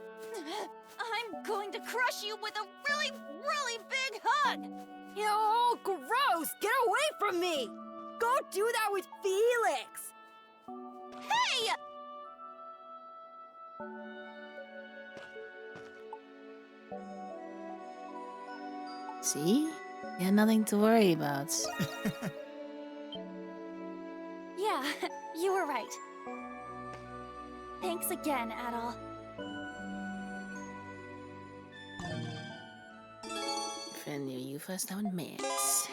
S2: I'm going to crush you with a really, really big hug!
S14: Yo, gross! Get away from me! Go do that with Felix!
S2: Hey!
S1: See? You had nothing to worry about.
S2: Yeah, you were right. Thanks again, Adol.
S1: Friend near you first now in Max.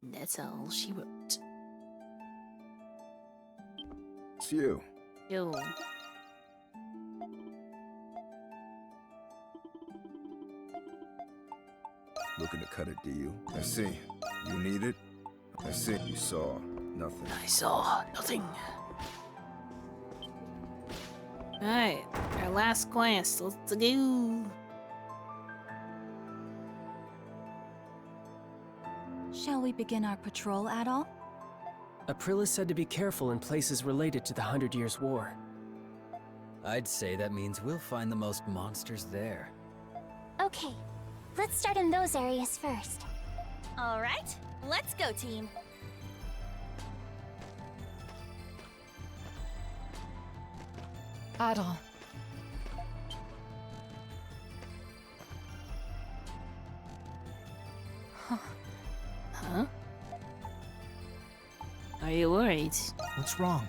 S1: That's all she wrote.
S11: It's you.
S1: Yo.
S15: Looking to cut it, do you? I see. You need it? I see. You saw nothing.
S1: I saw nothing. Alright, our last quest. Let's go.
S8: Shall we begin our patrol, Adol?
S6: Aprilis said to be careful in places related to the 100 Years' War.
S4: I'd say that means we'll find the most monsters there.
S7: Okay, let's start in those areas first.
S2: All right, let's go, team.
S5: Adol.
S1: Huh? Are you worried?
S3: What's wrong?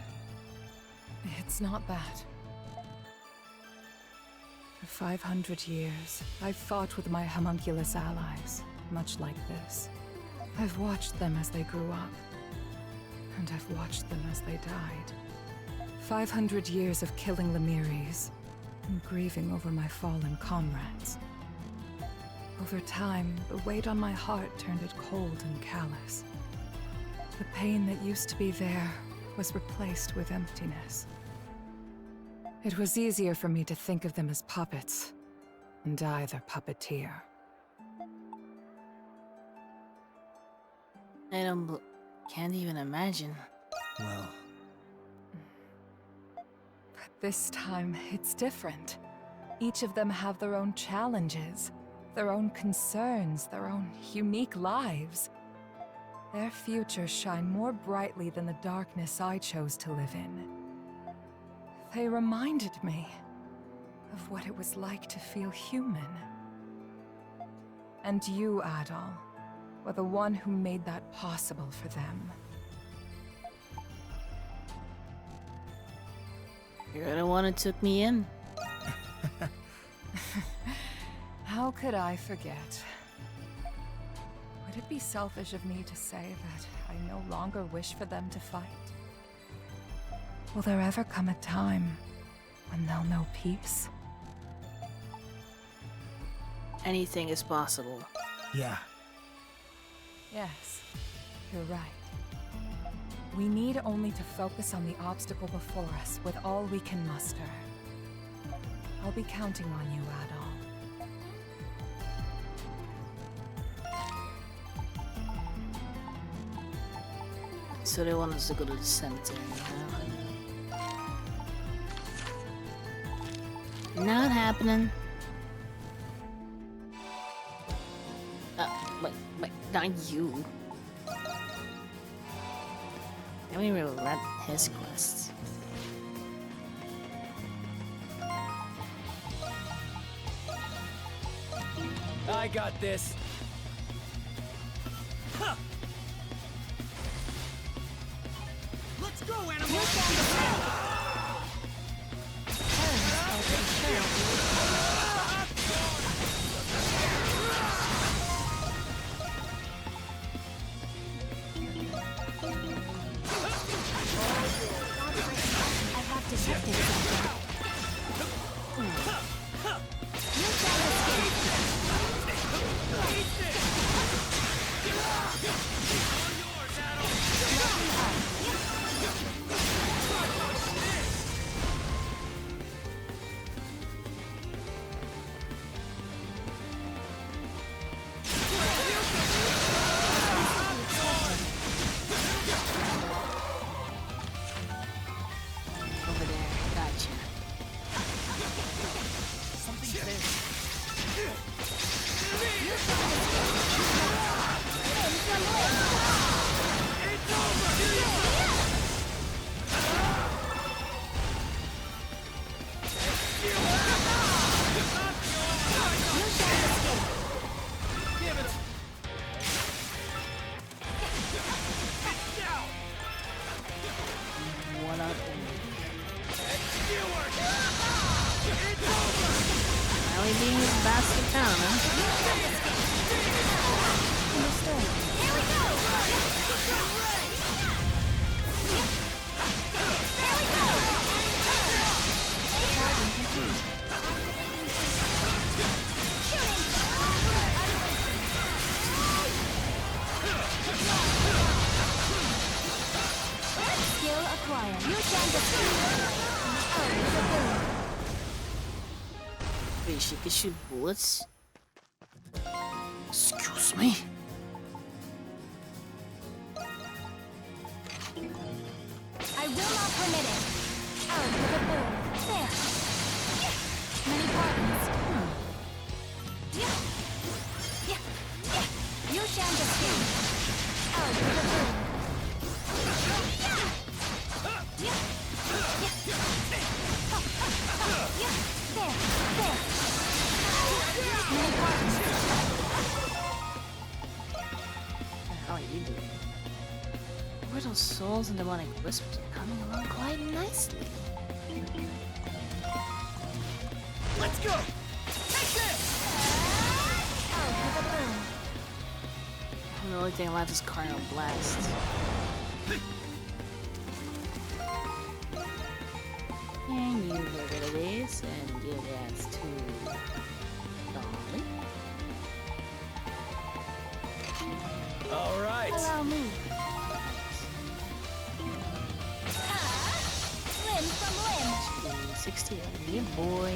S5: It's not bad. For 500 years, I've fought with my homunculus allies, much like this. I've watched them as they grew up, and I've watched them as they died. 500 years of killing Lemiris, and grieving over my fallen comrades. Over time, the weight on my heart turned it cold and callous. The pain that used to be there was replaced with emptiness. It was easier for me to think of them as puppets, and I their puppeteer.
S1: I can't even imagine.
S3: Well...
S5: But this time, it's different. Each of them have their own challenges, their own concerns, their own unique lives. Their futures shine more brightly than the darkness I chose to live in. They reminded me of what it was like to feel human. And you, Adol, were the one who made that possible for them.
S1: You're the one who took me in.
S5: How could I forget? Would it be selfish of me to say that I no longer wish for them to fight? Will there ever come a time when they'll know peace?
S1: Anything is possible.
S3: Yeah.
S5: Yes, you're right. We need only to focus on the obstacle before us with all we can muster. I'll be counting on you, Adol.
S1: So they want us to go to the cemetery, huh? Not happening. Wait, not you. Let me read his quests.
S6: I got this.
S3: Huh. Let's go, animal!
S2: I have detected something.
S1: Over there, gotcha.
S3: Something's there.
S1: What up? Finally being his bastard town, huh?
S2: Here we go! Skill acquired. You can defeat.
S1: Wait, she can shoot bullets? Excuse me?
S2: I will not permit it. Out with a boom. There. Many pardons. You shan't escape. Out with a boom. There. Many pardons.
S1: How are you doing? Mortal souls and demonic whispers are coming along quite nicely.
S3: Let's go! Take this!
S2: Out with a boom.
S1: The only thing left is Carnal Blast. And you get rid of this and give that to Dolly.
S6: All right.
S2: Allow me. Limb from limb.
S1: 60, yeah, boy.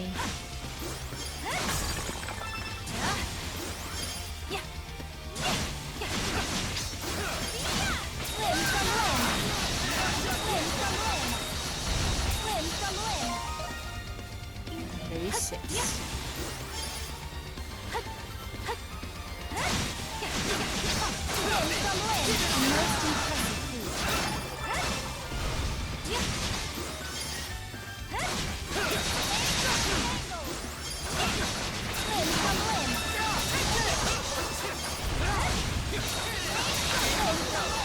S2: Limb from limb. Limb from limb. Limb from limb.
S1: 36.
S2: Limb from limb. A most impressive feat. Limb from limb.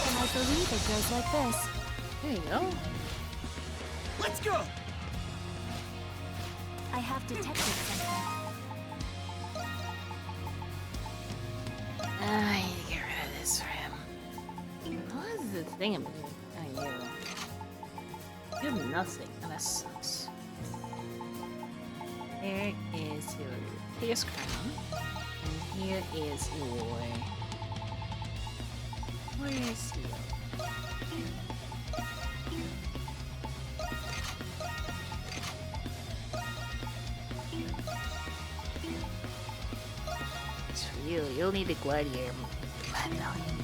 S2: And I believe it goes like this.
S1: There you go.
S3: Let's go!
S2: I have detected something.
S1: I need to get rid of this for him. What is the thing about you? You have nothing, and that sucks. There is your Pierce Crown. And here is your... Where is he? It's for you. You'll need the Gladiator medallion.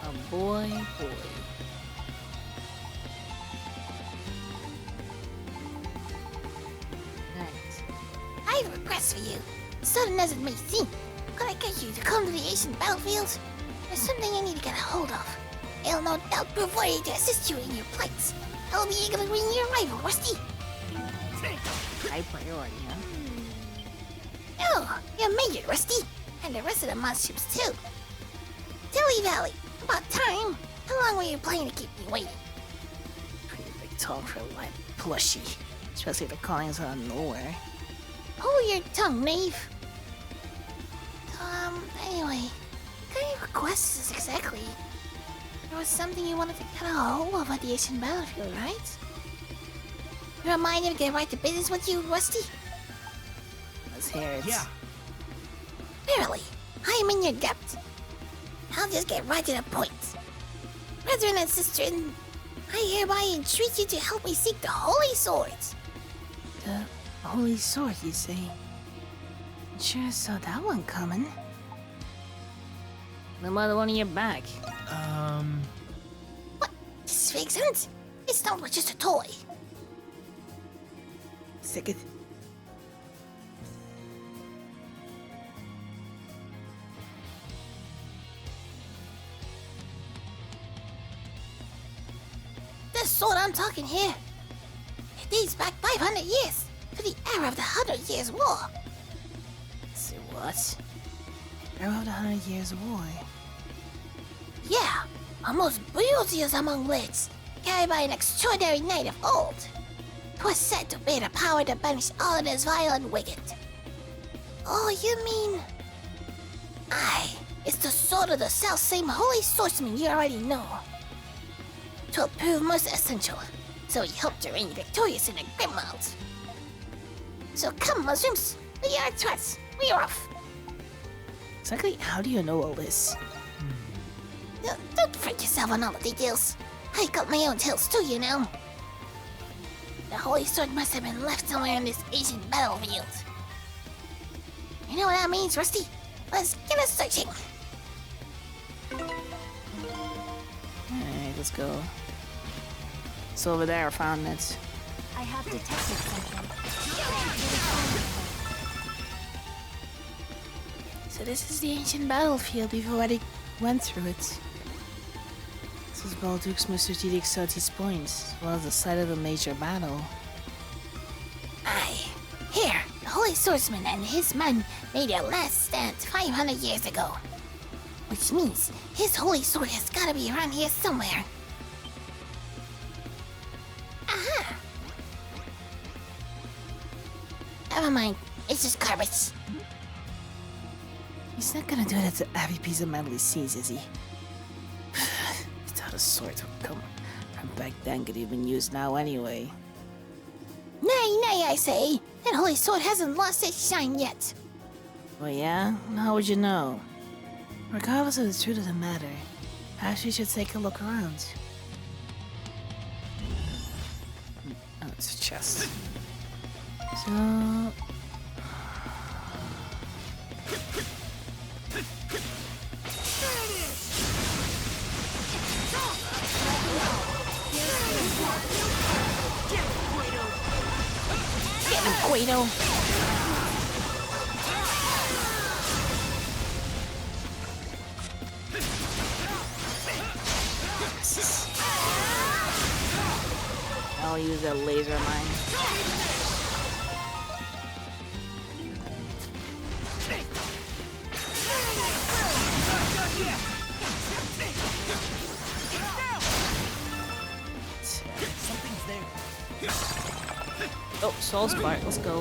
S1: A boy. Nice.
S7: I have a request for you. Sudden as it may seem, could I get you to come to the ancient battlefield? There's something I need to get a hold of. I'll no doubt prove worthy to assist you in your plights. I'll be eager to win your rival, Rusty.
S1: High priority, huh?
S7: Oh, you made it, Rusty. And the rest of the monsters, too. Dilly Valley, about time. How long were you planning to keep me waiting?
S1: Pretty big talk for a light plushie. Especially if the calling's out of nowhere.
S7: Hold your tongue, knave. Anyway, what kind of request is this exactly? There was something you wanted to get a hold of at the ancient battlefield, right? You don't mind if I get right to business with you, Rusty?
S1: Let's hear it.
S3: Yeah.
S7: Verily, I am in your debt. I'll just get right to the point. Brethren and sistren, I hereby entreat you to help me seek the Holy Sword.
S1: The Holy Sword, you say? Sure saw that one coming. What about the one in your back?
S7: What? This is fake sense? It's not just a toy.
S1: Sick it.
S7: This sword I'm talking here, it dates back 500 years to the era of the 100 Years' War.
S1: Say what? Era of the 100 Years' War.
S7: Yeah, a most beauteous among lids, carried by an extraordinary knight of old. 'Twas said to bear the power to banish all that is vile and wicked. Oh, you mean... Aye, it's the sword of the self-same holy swordsman you already know. 'Twill prove most essential, so we hope to reign victorious in the Grimworld. So come, Muslims, we are twats, we are off.
S1: Exactly how do you know all this?
S7: Don't fret yourself on all the details. I got my own tales too, you know. The holy sword must have been left somewhere in this ancient battlefield. You know what that means, Rusty? Let's get us searching.
S1: Alright, let's go. It's over there, I found it.
S2: I have detected something.
S1: So this is the ancient battlefield we've already went through it. This is Balduke's most strategic southeast point, as well as the site of a major battle.
S7: Aye. Here, the holy swordsman and his men made their last stand 500 years ago. Which means his holy sword has gotta be around here somewhere. Aha! Never mind, it's just garbage.
S1: He's not gonna do that to every piece of metal he sees, is he? He thought a sword would come from back then could even used now anyway.
S7: Nay, nay, I say! That holy sword hasn't lost its shine yet.
S1: Well, yeah? How would you know? Regardless of the truth of the matter, perhaps we should take a look around. Oh, it's a chest. So...
S7: Get him, Guido!
S1: I'll use a laser mine.
S3: Something's there.
S1: Oh, Soul Spark, let's go.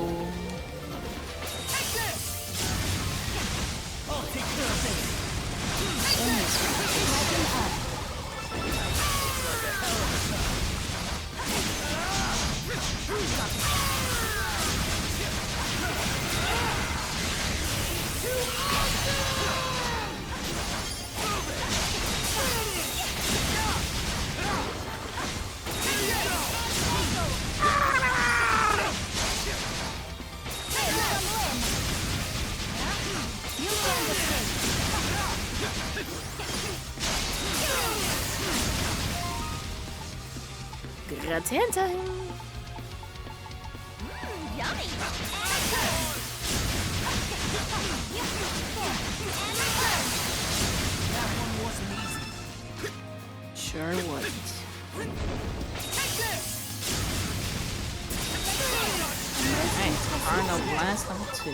S3: I'll take care of this.
S1: got tan time.
S2: Yummy!
S3: That one wasn't easy.
S1: Sure wasn't. Alright, Arno Blast level 2.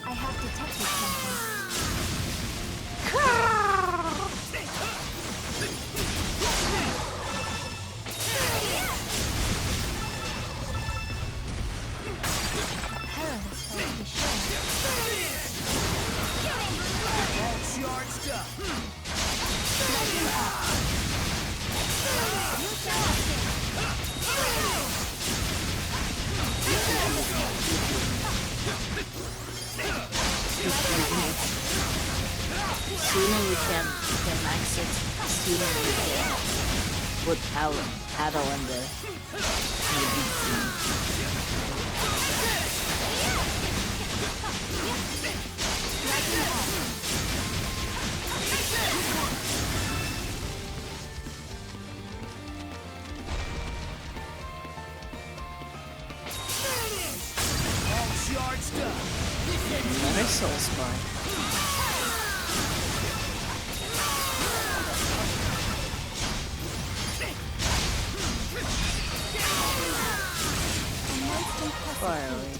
S2: I have detected something.
S3: All charged up.
S1: Sooner we can max it, sooner we can put paddle in the beat team.
S3: All charged up.
S1: Another soul spawn. Far away.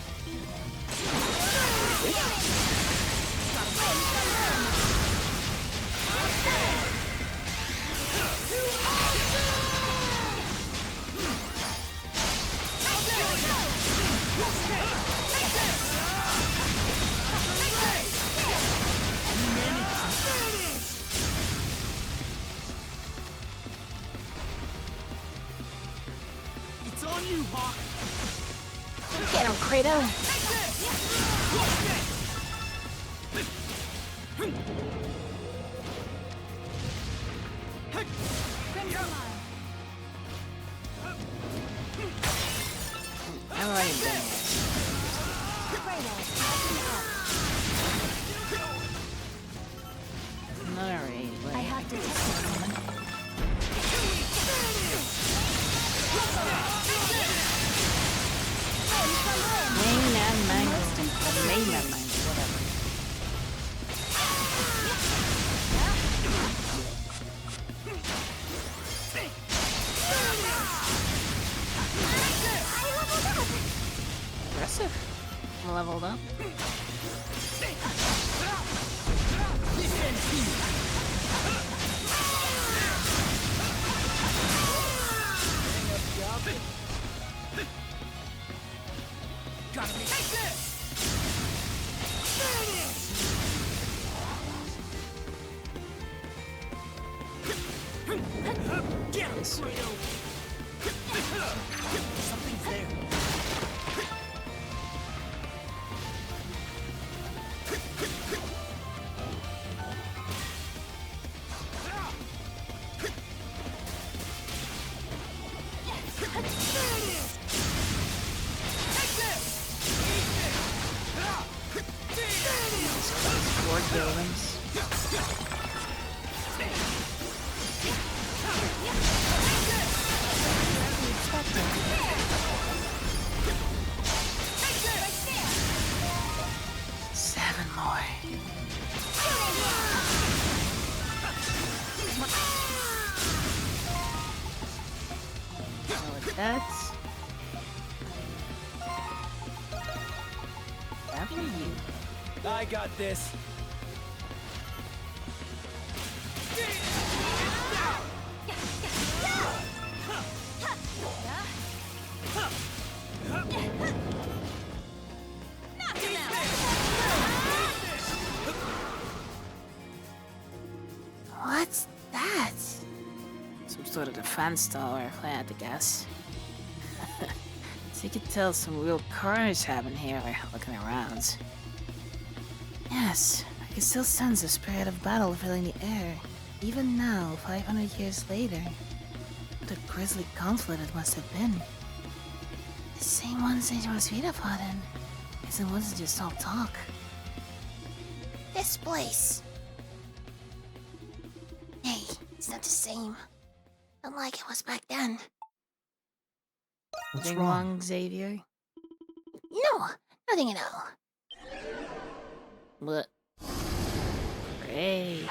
S3: It's on you, Hawk.
S1: Get him, Kratos! I'm running down. Another raid.
S2: I have detected something.
S1: Mainland mango. Mainland mango, whatever. Aggressive. Leveled up.
S3: Gotta make this. Get him, Fredo. Something's there.
S1: Four buildings. Seven more. So with that, after you.
S3: I got this.
S1: What's that? Some sort of defense tower, if I had to guess. So you could tell some real carnage happened here by looking around. Yes, I can still sense the spirit of battle filling the air. Even now, 500 years later. What a grisly conflict it must have been. The same ones Saint Rosvita fought in. It's the ones that just don't talk.
S7: This place. Hey, it's not the same. Not like it was back then.
S3: What's
S1: Anything
S3: wrong?
S1: wrong, Xavier?
S7: No, nothing at all.
S1: What? Great.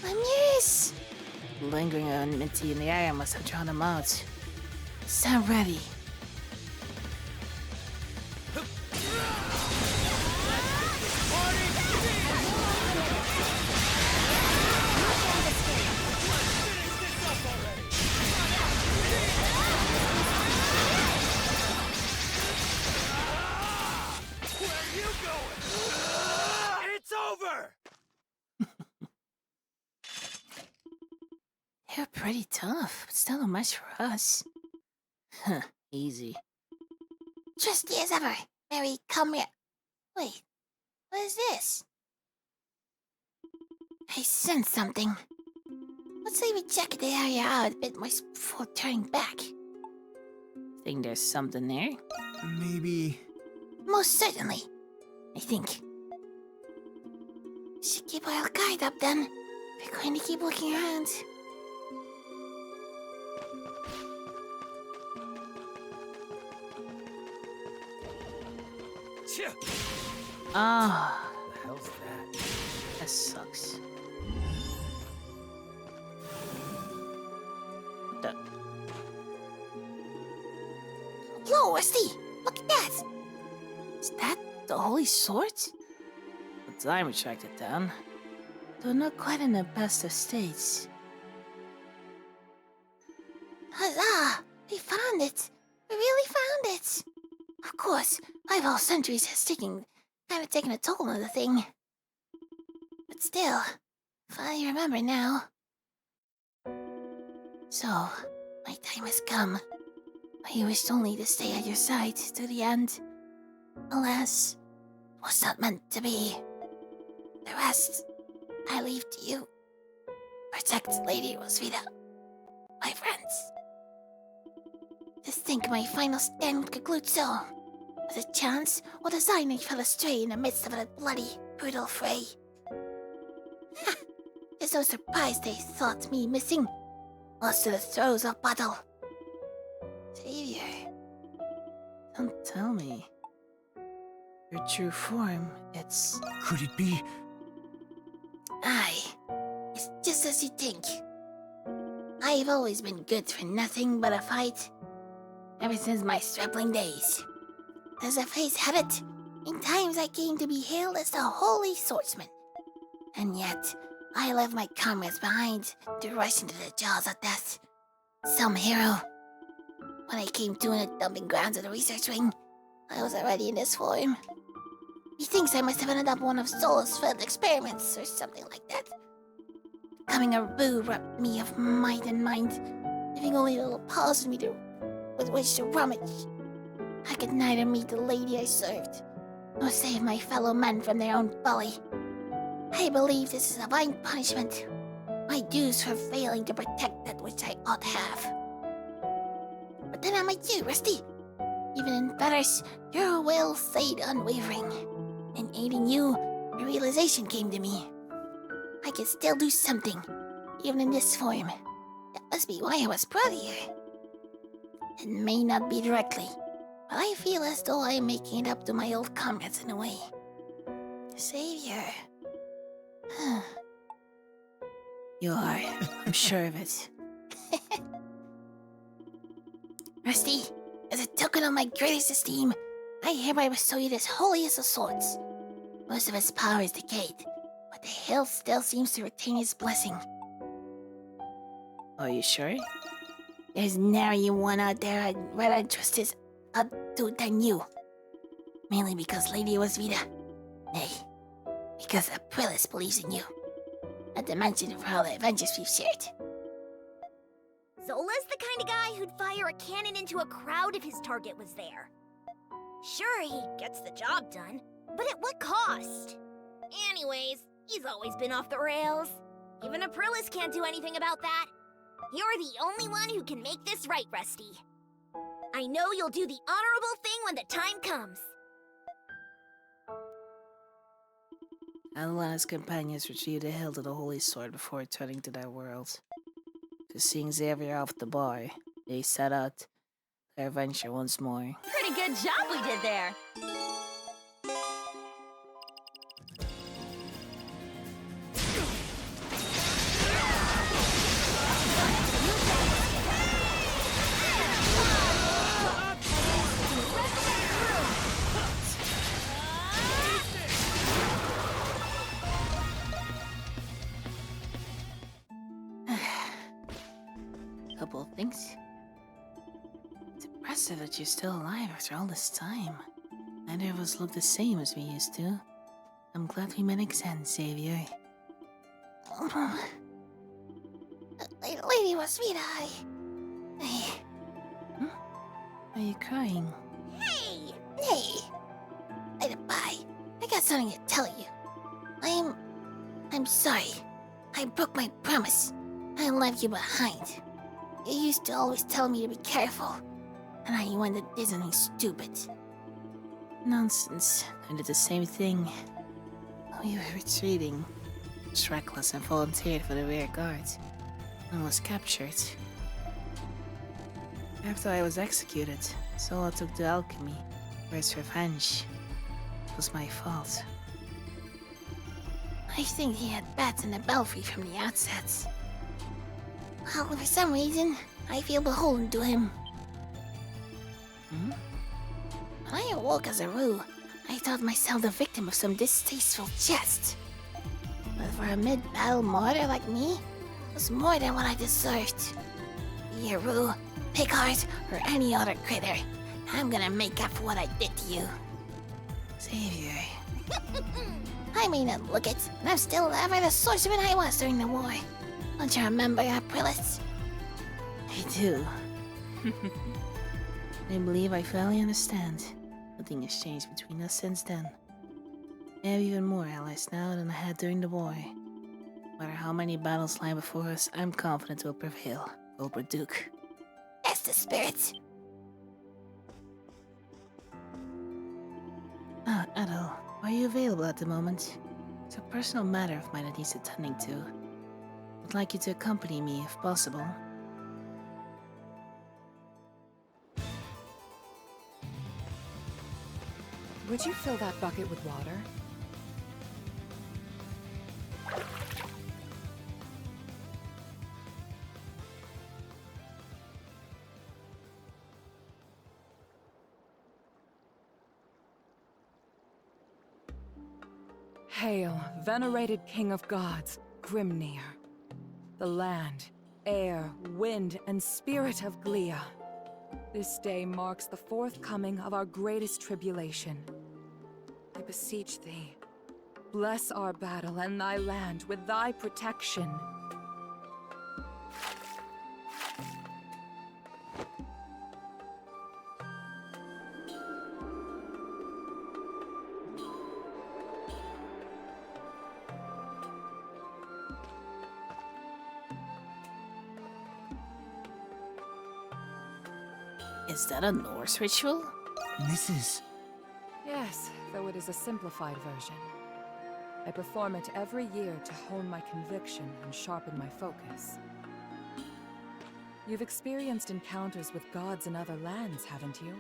S7: Lemures!
S1: Lingering enmity in the air must have drawn them out. Stand ready.
S3: It's over!
S1: They're pretty tough, but still a match for us. Huh, easy.
S7: Trusty as ever. Mary, come here. Wait, what is this? I sense something. Let's say we check the area out a bit more before turning back.
S1: Think there's something there?
S3: Maybe...
S7: Most certainly, I think. Should keep our guard up then. We're going to keep looking around.
S1: Ah,
S4: The hell's that?
S1: that sucks.
S7: Yo, Rusty! Look at that!
S1: Is that the holy sword? The diamond tracked it down. Though not quite in the best of states.
S7: Huzzah! We found it! We really found it! Of course, 5 whole centuries has taken a toll on the thing. But still, finally remember now. So, my time has come. I wished only to stay at your side to the end. Alas, it was not meant to be. The rest, I leave to you. Protect Lady Rosvita, my friends. To think my final stand would conclude so. With a chance, or design I fell astray in the midst of a bloody, brutal fray. It's no surprise they thought me missing, lost to the throes of battle. Savior.
S1: Don't tell me. Your true form, it's...
S3: Could it be?
S7: Aye, it's just as you think. I've always been good for nothing but a fight. Ever since my stripling days. As the face had it, in times I came to be hailed as the Holy Swordsman. And yet, I left my comrades behind to rush into the jaws of death. Some hero. When I came to in the dumping grounds of the research wing, I was already in this form. He thinks I must have ended up one of Sol's failed experiments or something like that. Becoming a boo robbed me of might and mind, leaving only a little paws with which to rummage. I could neither meet the lady I served, nor save my fellow men from their own folly. I believe this is a divine punishment, my dues for failing to protect that which I ought to have. But then am I you, Rusty? Even in fetters, your will stayed unwavering. In aiding you, a realization came to me. I can still do something, even in this form. That must be why I was brought here. It may not be directly, but I feel as though I am making it up to my old comrades in a way. Savior.
S1: You are. I'm sure of it.
S7: Rusty, as a token of my greatest esteem, I hereby bestow you this holiest of swords. Most of its power is decayed, but the hilt still seems to retain its blessing.
S1: Are you sure?
S7: There's nary one out there I'd rather trust his to than you. Mainly because Lady Rosvita. Nay, because Aprilis believes in you. Not to mention for all the adventures we've shared.
S2: Zola's the kind of guy who'd fire a cannon into a crowd if his target was there. Sure, he gets the job done, but at what cost? Anyways, he's always been off the rails. Even Aprilis can't do anything about that. You're the only one who can make this right, Rusty. I know you'll do the honorable thing when the time comes.
S1: Adelan and his companions retrieved the hilt of the Holy Sword before returning to their world. To seeing Xavier off the bar, they set out their adventure once more.
S16: Pretty good job we did there.
S1: Couple of things. It's impressive that you're still alive after all this time. Neither of us look the same as we used to. I'm glad we met again, Xavier.
S7: Lady Rosvita,
S1: Are you crying?
S7: Hey! Bye. I got something to tell you. I'm sorry. I broke my promise. I left you behind. You used to always tell me to be careful. And now you end up doing something stupid.
S1: Nonsense. I did the same thing. We were retreating. Was reckless and volunteered for the rear guard. And was captured. After I was executed, Sola took to alchemy for his revenge. It was my fault.
S7: I think he had bats in the belfry from the outset. Well, for some reason, I feel beholden to him. When I awoke as a Rue, I thought myself the victim of some distasteful jest. But for a mid-battle martyr like me, it was more than what I deserved. Be a Rue, Pigheart, or any other critter, I'm gonna make up for what I did to you.
S1: Xavier.
S7: I may not look it, but I'm still ever the swordsman I was during the war. Don't you remember, Aprilis?
S1: I do. I believe I finally understand. Nothing has changed between us since then. I have even more allies now than I had during the war. No matter how many battles lie before us, I'm confident we'll prevail. Wilbur Duke.
S7: That's the spirit.
S1: Adel, are you available at the moment? It's a personal matter of mine that needs attending to. I'd like you to accompany me if possible.
S5: Would you fill that bucket with water? Hail, venerated king of gods, Grimnir. The land, air, wind, and spirit of Glia. This day marks the forthcoming of our greatest tribulation. I beseech thee, bless our battle and thy land with thy protection.
S1: Is that a Norse ritual?
S5: Yes, though it is a simplified version. I perform it every year to hone my conviction and sharpen my focus. You've experienced encounters with gods in other lands, haven't you?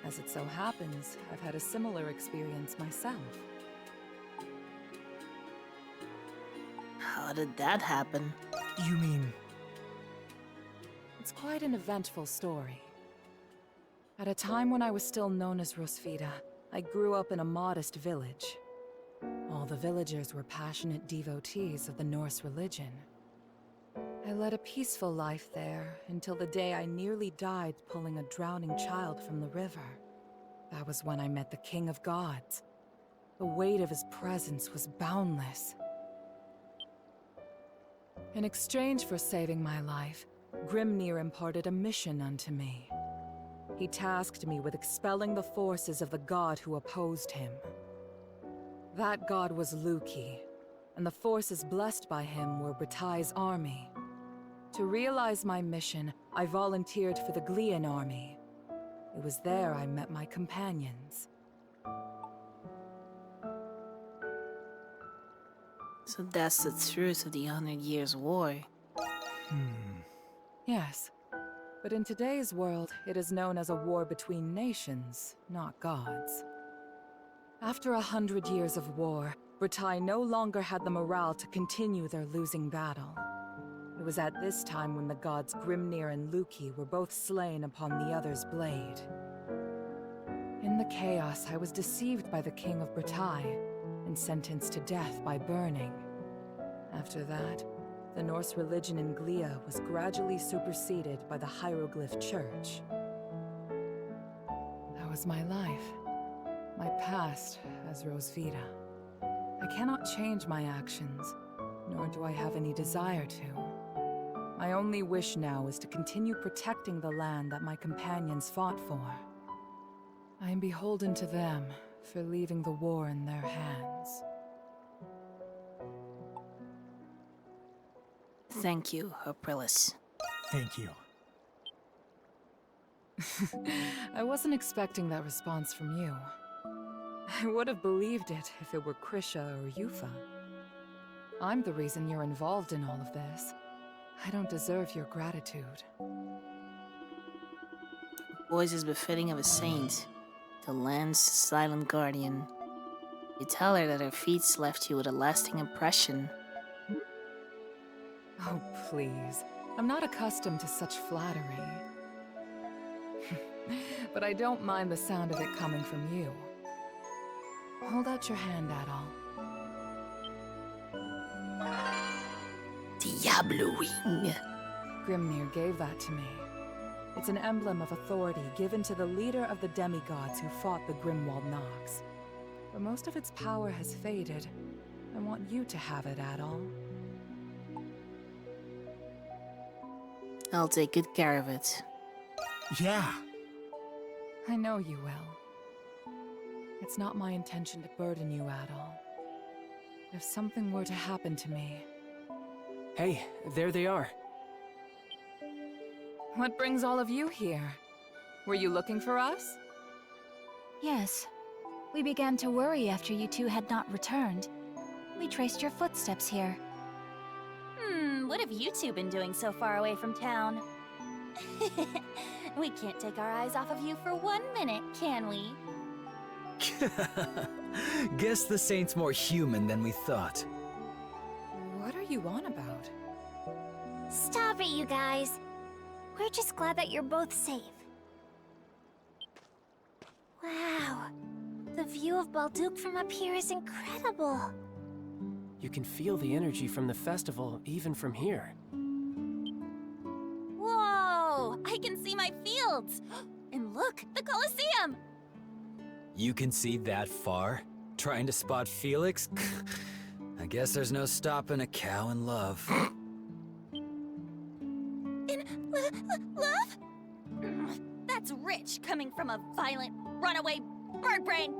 S5: As it so happens, I've had a similar experience myself.
S1: How did that happen?
S3: You mean...
S5: It's quite an eventful story. At a time when I was still known as Rosvita, I grew up in a modest village. All the villagers were passionate devotees of the Norse religion. I led a peaceful life there until the day I nearly died pulling a drowning child from the river. That was when I met the King of Gods. The weight of his presence was boundless. In exchange for saving my life, Grimnir imparted a mission unto me. He tasked me with expelling the forces of the god who opposed him. That god was Luki, and the forces blessed by him were Bratai's army. To realize my mission, I volunteered for the Glian army. It was there I met my companions.
S1: So that's the truth of the 100 Years' War.
S5: Yes. But in today's world, it is known as a war between nations, not gods. After 100 years of war, Bratai no longer had the morale to continue their losing battle. It was at this time when the gods Grimnir and Luki were both slain upon the other's blade. In the chaos, I was deceived by the king of Bratai, and sentenced to death by burning. After that, the Norse religion in Glia was gradually superseded by the Hieroglyph Church. That was my life. My past as Rosvita. I cannot change my actions, nor do I have any desire to. My only wish now is to continue protecting the land that my companions fought for. I am beholden to them for leaving the war in their hands.
S1: Thank you, Aprilis.
S3: Thank you.
S5: I wasn't expecting that response from you. I would have believed it if it were Krisha or Yufa. I'm the reason you're involved in all of this. I don't deserve your gratitude.
S1: Voice is befitting of a saint, the land's silent guardian. You tell her that her feats left you with a lasting impression.
S5: Oh, please. I'm not accustomed to such flattery. But I don't mind the sound of it coming from you. Hold out your hand, Adol.
S1: Diablo Wing.
S5: Grimnir gave that to me. It's an emblem of authority given to the leader of the demigods who fought the Grimwald Nox. But most of its power has faded. I want you to have it, Adol.
S1: I'll take good care of it.
S3: Yeah.
S5: I know you will. It's not my intention to burden you, Adol. If something were to happen to me...
S6: Hey, there they are.
S5: What brings all of you here? Were you looking for us?
S2: Yes. We began to worry after you two had not returned. We traced your footsteps here.
S16: What have you two been doing so far away from town? We can't take our eyes off of you for 1 minute, can we?
S4: Guess the saint's more human than we thought.
S5: What are you on about?
S7: Stop it, you guys. We're just glad that you're both safe. Wow. The view of Balduke from up here is incredible.
S6: You can feel the energy from the festival even from here.
S16: Whoa! I can see my fields! And look, the Colosseum!
S4: You can see that far? Trying to spot Felix? I guess there's no stopping a cow in love.
S16: In love? That's rich coming from a violent, runaway bird brain!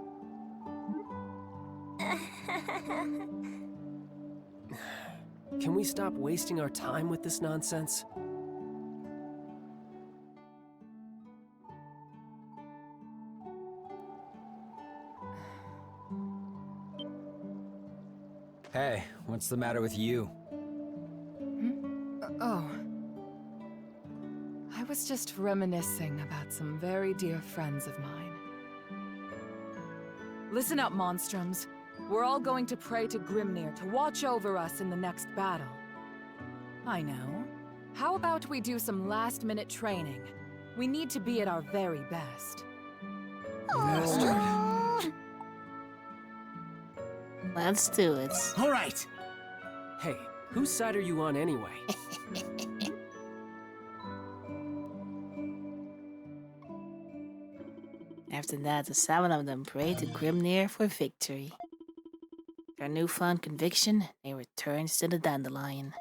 S6: Can we stop wasting our time with this nonsense?
S4: Hey, what's the matter with you?
S5: Oh. I was just reminiscing about some very dear friends of mine. Listen up, Monstrums. We're all going to pray to Grimnir to watch over us in the next battle. I know. How about we do some last-minute training? We need to be at our very best.
S1: Let's do it.
S3: All right.
S6: Hey, whose side are you on anyway?
S1: After that, the 7 of them prayed to Grimnir for victory. Their newfound conviction, they returned to the dandelion.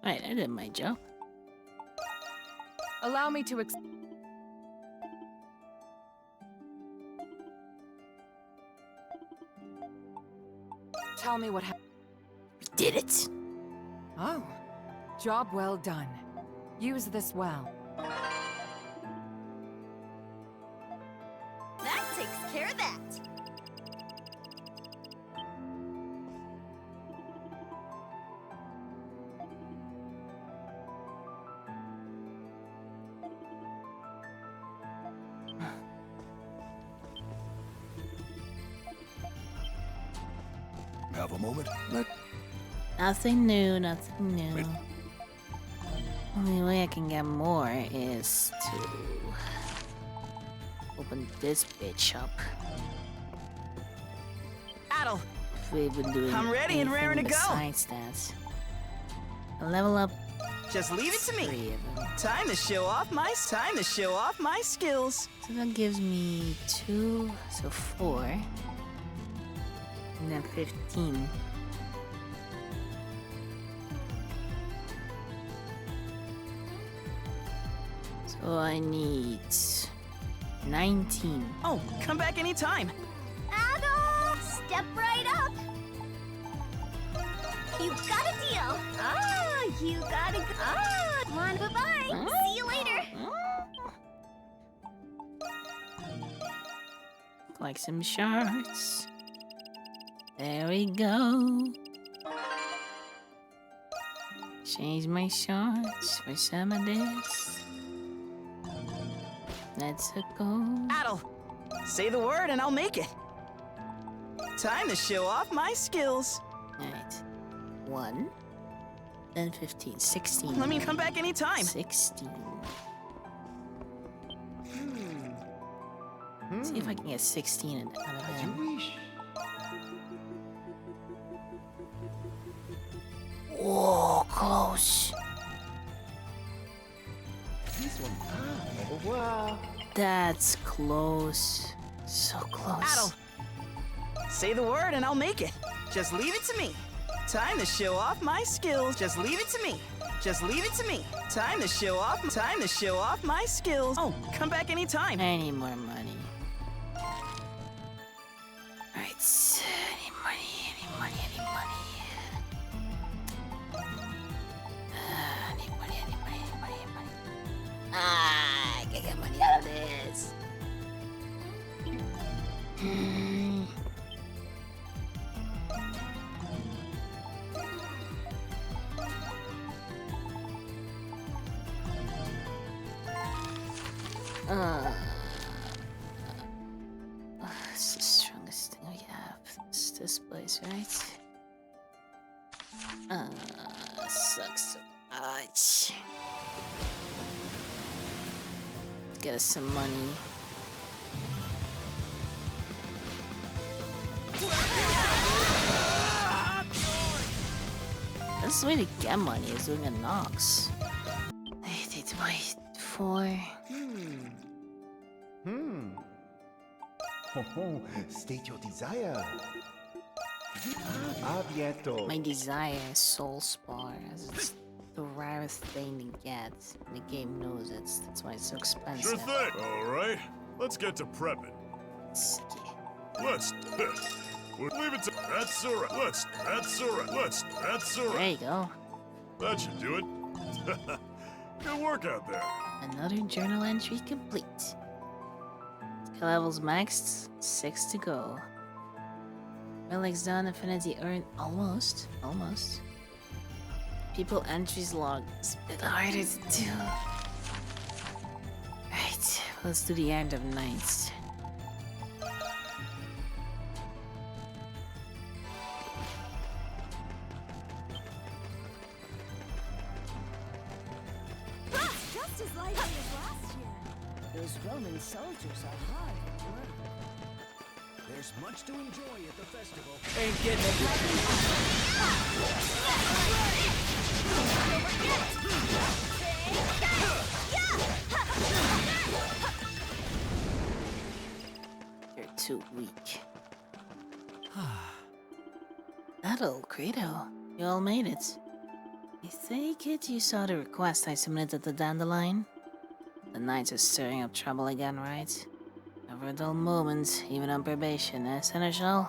S1: Right, I did my job.
S5: Allow me to Tell me what happened.
S1: We did it!
S5: Oh. Job well done. Use this well.
S16: That takes care of that!
S11: have a moment?
S1: Nothing new, nothing new. Only way I can get more is to open this bitch up.
S13: Battle.
S1: We've been doing
S13: I'm ready and raring to go.
S1: besides that. Level up.
S13: Just leave it to me.
S1: 3 of them.
S13: Time to show off my skills.
S1: So that gives me 2, so 4. And then 15. So I need 19.
S13: Oh, come back anytime.
S7: Adol! Step right up! You got a deal! Ah, you got a... Ah! Come on, bye-bye! See you later!
S1: Like some shards. There we go. Change my shards for some of this. Let's go.
S13: Battle. Say the word and I'll make it. Time to show off my skills.
S1: Alright. 1. Then 15. 16.
S13: Let me come back anytime.
S1: 16. See if I can get 16 out of him. Whoa, close. That's close. So close.
S13: Battle. Say the word and I'll make it. Just leave it to me. Time to show off my skills. Just leave it to me. Just leave it to me. Time to show off my skills. Oh, come back anytime.
S1: I need more money. Alright. I need money. I need money. I need money. Ah, I can get money out of this. It's the strongest thing we have. It's this place, right? Sucks so much. Get us some money. This way to get money is doing a Nox. 4.
S17: State your desire. Bientôt.
S1: My desire is Soul Spar, as it's the rarest thing to get. And the game knows it. That's why it's so expensive.
S10: Sure thing. All right, let's get to prepping. Let's. We'll leave it to. That's alright. That's alright.
S1: There you go.
S10: That should do it. Good work out there.
S1: Another journal entry complete. Skill levels maxed, 6 to go. Relics done, affinity earned, almost. People entries log is a bit harder to do. Right, let's do the End of Nights.
S7: Just as lively as last year.
S12: Those Roman soldiers are hard at work.
S17: There's much to enjoy at the festival.
S9: Ain't getting
S1: You're too weak. Battle, Credo. You all made it. I take it you saw the request I submitted at the Dandelion? The Knights are stirring up trouble again, right? Never a dull moment, even on probation, eh, Seneschal?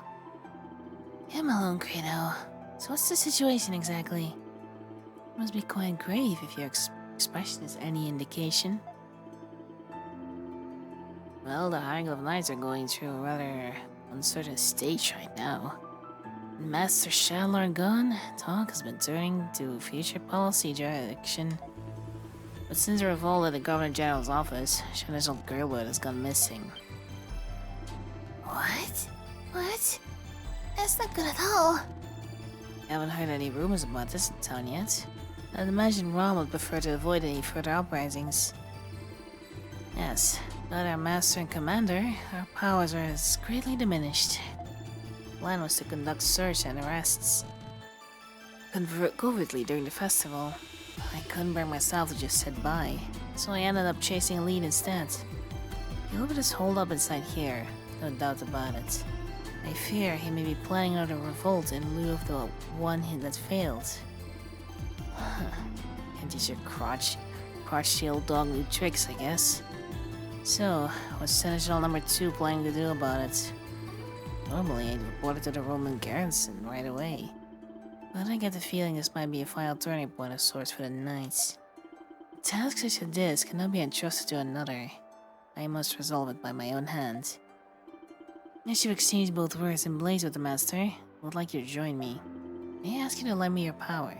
S1: Come along, Credo. So what's the situation exactly? It must be quite grave if your expression is any indication. Well, the Hiring of Knights are going through a rather uncertain stage right now. Master Shadlar gone, talk has been turning to future policy direction. But since the revolt at the Governor General's office, Seneschal Gerwood has gone missing.
S7: What? What? That's not good at all.
S1: Haven't heard any rumors about this in town yet. I'd imagine Rom would prefer to avoid any further uprisings. Yes, without our master and commander, our powers are greatly diminished. The plan was to conduct search and arrests covertly during the festival. I couldn't bring myself to just sit by, so I ended up chasing a lead instead. Gilbert is holed up inside here, no doubt about it. I fear he may be planning another revolt in lieu of the one that failed. Can teach your crotchety old dog new tricks, I guess. So, what's Seneschal number 2 planning to do about it? Normally, I'd report it to the Roman garrison right away. But I get the feeling this might be a final turning point of sorts for the Knights. A task such as this cannot be entrusted to another. I must resolve it by my own hand. As you've exchanged both words and blades with the Master, I would like you to join me. May I ask you to lend me your power?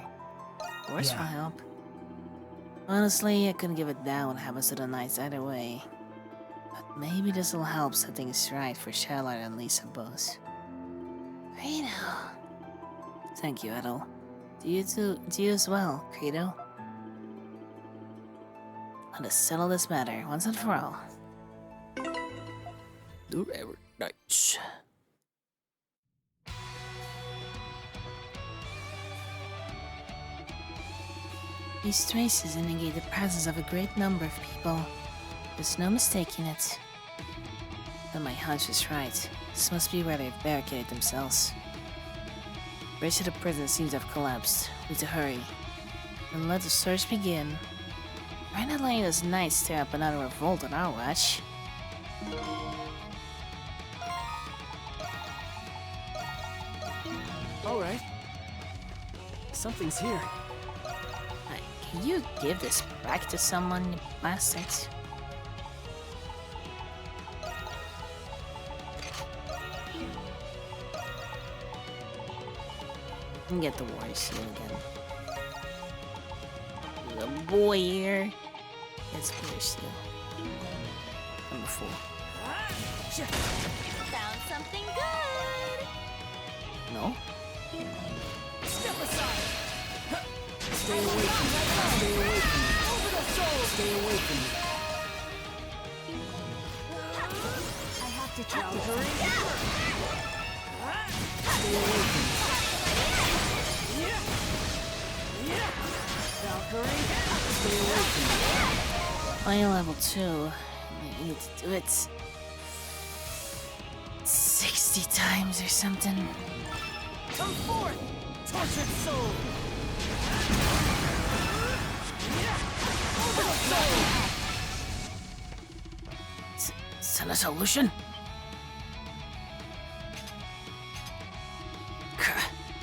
S1: Of course, for help. Honestly, I couldn't give a damn what happens to the Knights either way. But maybe this will help set things right for Charlotte and Lisa both. Credo. Thank you, Edel. To you as well, Credo. Let us settle this matter once and for all. The Railroad Knights. These traces indicate the presence of a great number of people. There's no mistaking it. But my hunch is right. This must be where they've barricaded themselves. The bridge to the prison seems to have collapsed. We need to hurry. And let the search begin. We're not letting those knights stir up another revolt on our watch.
S6: Alright. Something's here.
S1: Can you give this back to someone, you bastards? And get the warrior seal again. The boy here. It's warrior seal. Number 4.
S16: Found something good!
S1: No?
S17: Step aside!
S6: Stay away from me. Stay away from me.
S17: Over the soul!
S6: Stay away from me.
S17: I have to check the
S6: Stay away from me.
S17: Valkyrie!
S6: Stay away from me.
S1: Final level 2. I need to do it 60 times or something.
S17: Come forth! Tortured soul! Over the soul!
S1: Is that a solution?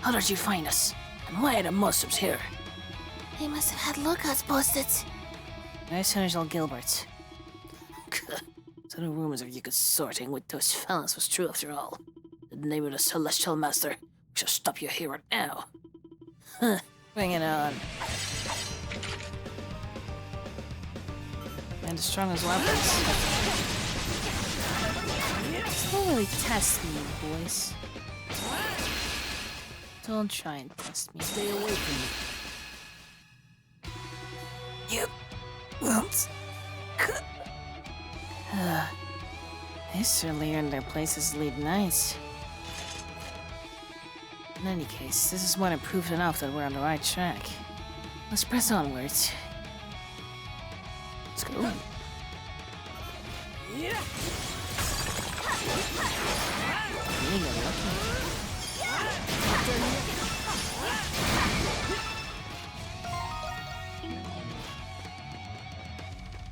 S1: How did you find us? And why are the Monstrums here?
S7: They must have had lookouts posted.
S1: Where's Seneschal Gilbert? So the rumors of you consorting with those felons was true after all. In the name of the Celestial Master, we shall stop you here right now. Bring it on. And the strongest weapons. Don't really test me, boys. Don't try and test me.
S6: Stay away from me.
S1: You won't. They certainly earned their places to lead knights. In any case, this is more than proof enough that we're on the right track. Let's press onwards. Let's go.
S17: Yeah.
S1: You got lucky.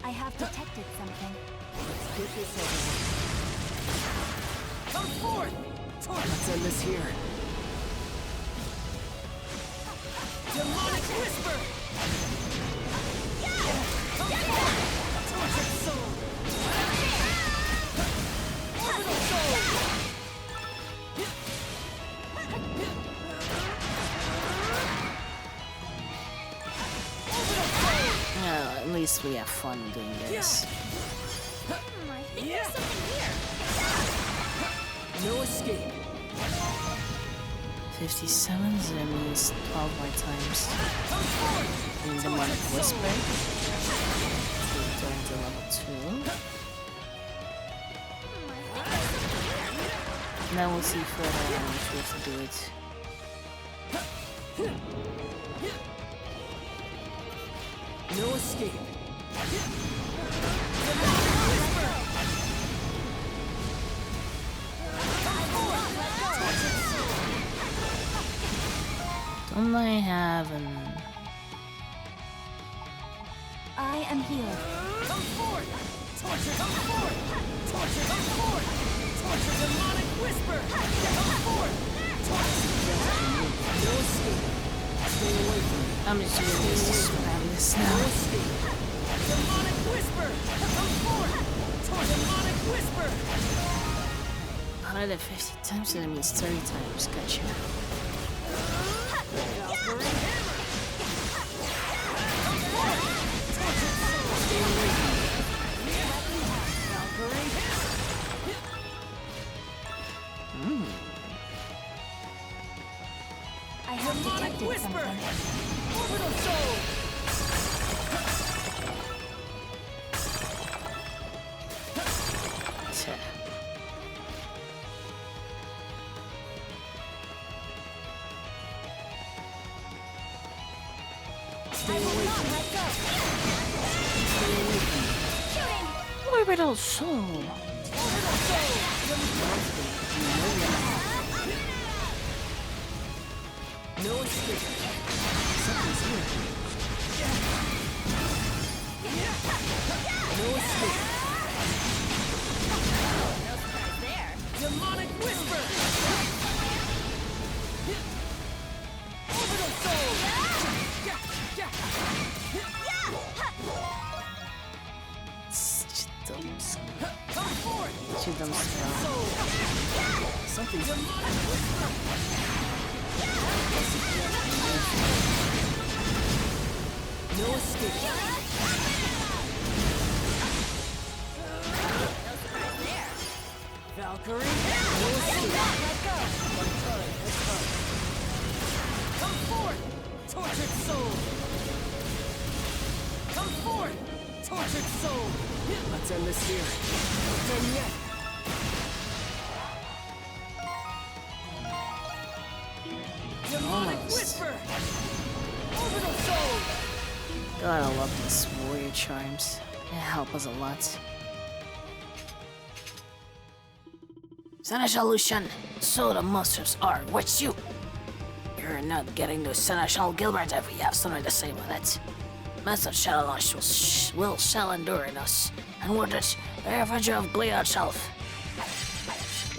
S2: I have detected something.
S6: Let's get this over with.
S17: Come forth!
S6: Let's end this here.
S17: Demonic whisper! Come forth! Tortured soul! Over the soul!
S1: Oh, at least we have fun doing this.
S16: I think there's something here.
S6: No escape.
S1: 57, so that means 12 more times. And Demonic Whisper. Turn to level 2. Now we'll see further on if we have to do it.
S6: No escape.
S1: Don't I have an...
S2: I am healed.
S6: Come forth! Torture, come forth! Torture, come forth! Torture, demonic whisper! Come forth! Torture, no escape. Stay away from me.
S1: I'm just gonna spam this now.
S6: No escape. Demonic whisper! Come forth! Torture, demonic whisper!
S1: 150 times, so that means 30 times. Gotcha.
S2: I have detected something.
S6: Orbital soul!
S1: Orbital Soul.
S6: No escape. Something's here. No escape. Demonic whisper. Orbital soul. Come forth. Something's no escape. Valkyrie, no escape. Let go. Come forth, tortured soul. Come forth, tortured soul. Let's end this here. Not done yet. Demonic whisper. Orbital soul.
S1: God, I love these warrior charms. They help us a lot. Seneschal Lucian, so the monsters are with you. You're not getting to Seneschal Gilbert if we have something to say with it. Master Shadowlash will shall endure in us, and with it, the avenger of Glea itself.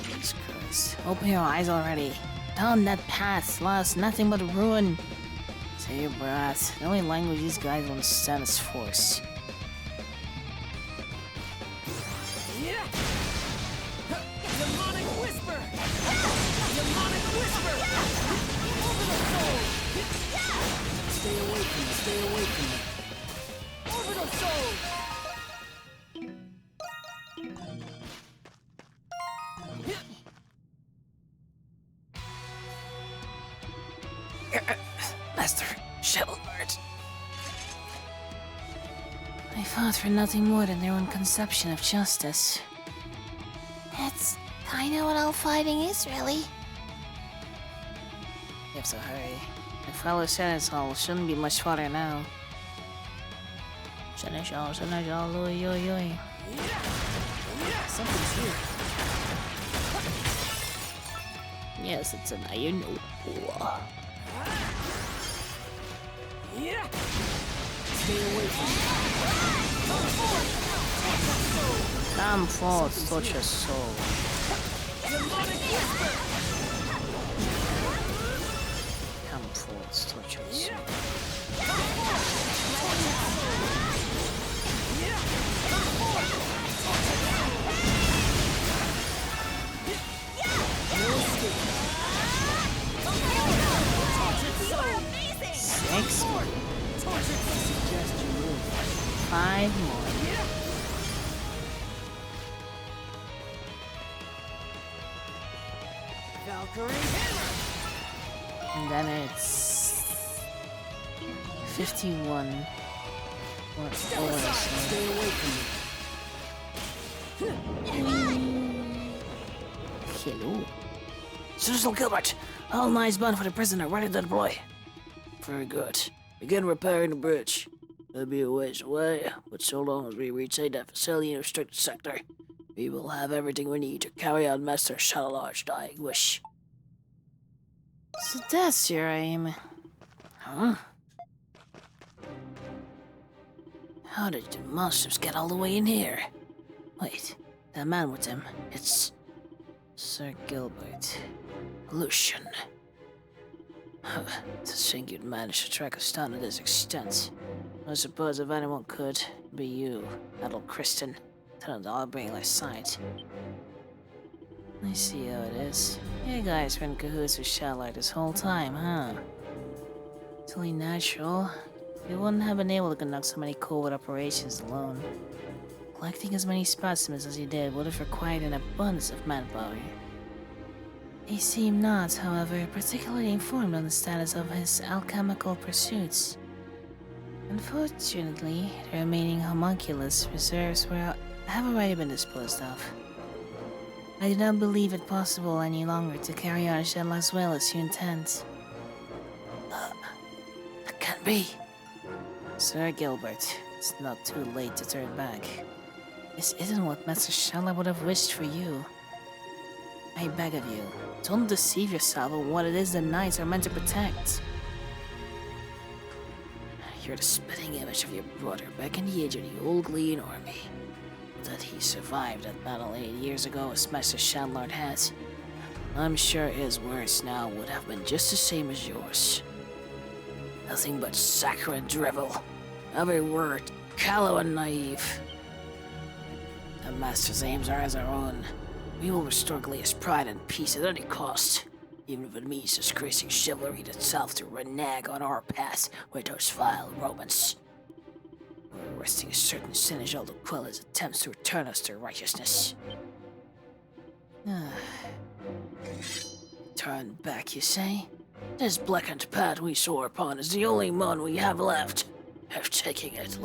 S1: Jesus Christ. Open your eyes already. Down that path lies nothing but ruin. Take your breath. The only language these guys will understand is force.
S6: Demonic whisper! Demonic whisper! Orbital soul! Stay away from me, stay away from me. Orbital soul!
S1: Master Shadowlord. I fought for nothing more than their own conception of justice.
S7: That's kinda what all fighting is, really.
S1: You have to hurry. The fellow Seneschal shouldn't be much farther now. Seneschal, oi, oi, oi.
S6: Something's here.
S1: Yes, it's an iron ore.
S6: Stay away from me.
S1: Come forth, torture soul. Come forth, torture soul. Six more.
S6: Suggest you move.
S1: 5 more.
S6: Valkyrie hammer!
S1: And then it's 51. What?
S17: Stay away from me.
S1: Hello. Citizen Gilbert, all nice bond for the prisoner, ready to deploy. Very good. Begin repairing the bridge. It'll be a ways away, but so long as we retain that facility in a restricted sector, we will have everything we need to carry out Master Shadowlord's dying wish. So that's your aim. Huh? How did the monsters get all the way in here? Wait, that man with him, it's Sir Gilbert. Lucian. To think you'd manage to track us down to this extent. I suppose if anyone could, it'd be you, Adol Kristen. Turned all being like sight. I see how it is. You guys were in cahoots with Shadowlord this whole time, huh? It's only natural. You wouldn't have been able to conduct so many covert operations alone. Collecting as many specimens as you did would have required an abundance of manpower. He seemed not, however, particularly informed on the status of his alchemical pursuits. Unfortunately, the remaining homunculus reserves have already been disposed of. I do not believe it possible any longer to carry out Shell as well as you intend. That can't be. Sir Gilbert, it's not too late to turn back. This isn't what Master Shella would have wished for you. I beg of you, don't deceive yourself on what it is the knights are meant to protect. You're the spitting image of your brother back in the age of the old Glean army. That he survived that battle 8 years ago as Master Shadowlord has. I'm sure his words now would have been just the same as yours. Nothing but saccharine drivel. Every word callow and naive. The Master's aims are as our own. We will restore Glea's pride and peace at any cost, even if it means disgracing chivalry itself to renege on our path with those vile Romans. We're arresting a certain Seneschal to quell his attempts to return us to righteousness. Turn back, you say? This blackened path we soar upon is the only one we have left. If taking it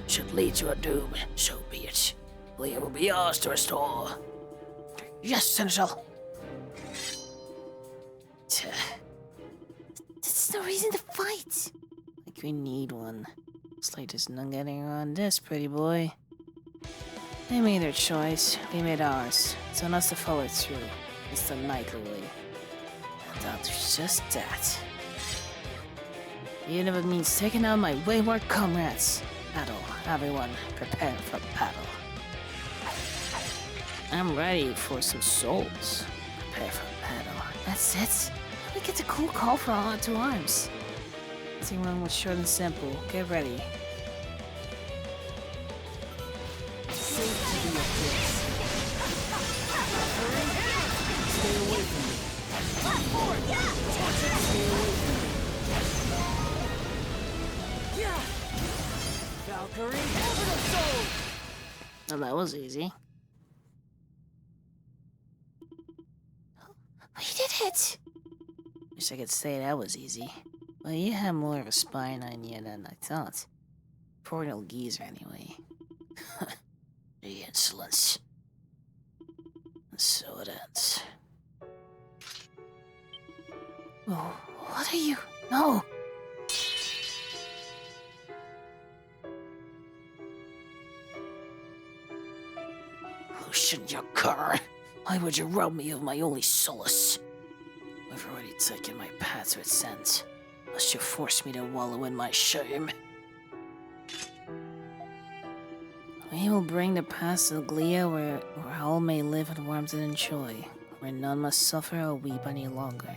S1: should lead to a doom, so be it. Glea will be ours to restore. Yes, Seneschal.
S7: That's no reason to fight.
S1: Like we need one. Looks like there's none getting around this, pretty boy. They made their choice, we made ours. It's on us to follow it through. It's the knightly way. And I'll do just that. Even if it means taking out my wayward comrades. Battle, everyone, prepare for battle. I'm ready for some souls. Prepare for battle.
S7: That's it? We get a cool call for all to arms.
S1: Nothing wrong with short and simple. Get ready.
S17: Stay away from me. Stay away from me. Yeah. Valkyrie, Evident Soul.
S1: Well, that was easy.
S7: We did it!
S1: Wish I could say that was easy. Well, you have more of a spine on you than I thought. Poor little geezer, anyway. The insolence. And so it ends.
S7: Oh, what are you? No!
S1: Lucian, you cur! Why would you rob me of my only solace? I've already taken my path to its end. Must you force me to wallow in my shame? We will bring the past to Glea where all may live in warmth and joy, where none must suffer or weep any longer.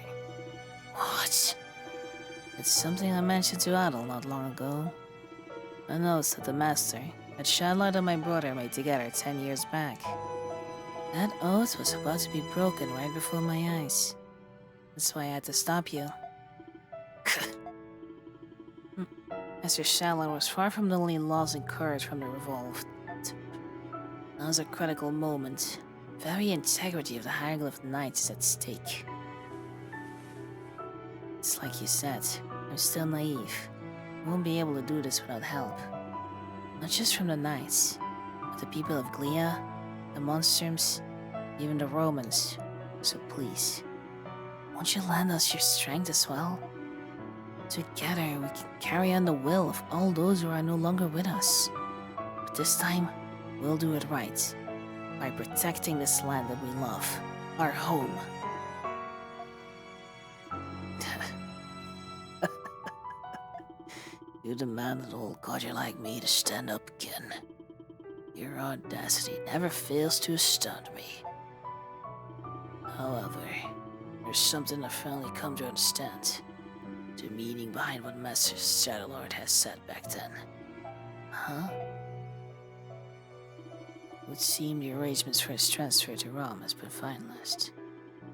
S1: What? It's something I mentioned to Adol not long ago. An oath that the Master, that Shadowlord and my brother made together 10 years back. That oath was about to be broken right before my eyes. That's why I had to stop you. Master Shadowlord was far from the only loss and courage from the revolt. That was a critical moment. The very integrity of the Hieroglyph Knights is at stake. It's like you said, I'm still naive. I won't be able to do this without help. Not just from the knights, but the people of Glia, the Monstrums, even the Romans. So please, won't you lend us your strength as well? Together, we can carry on the will of all those who are no longer with us. But this time, we'll do it right, by protecting this land that we love, our home. You demand an old codger like me to stand up again. Your audacity never fails to astound me. However, there's something I've finally come to understand. The meaning behind what Master Shadowlord has said back then. Huh? It would seem the arrangements for his transfer to Rom has been finalized.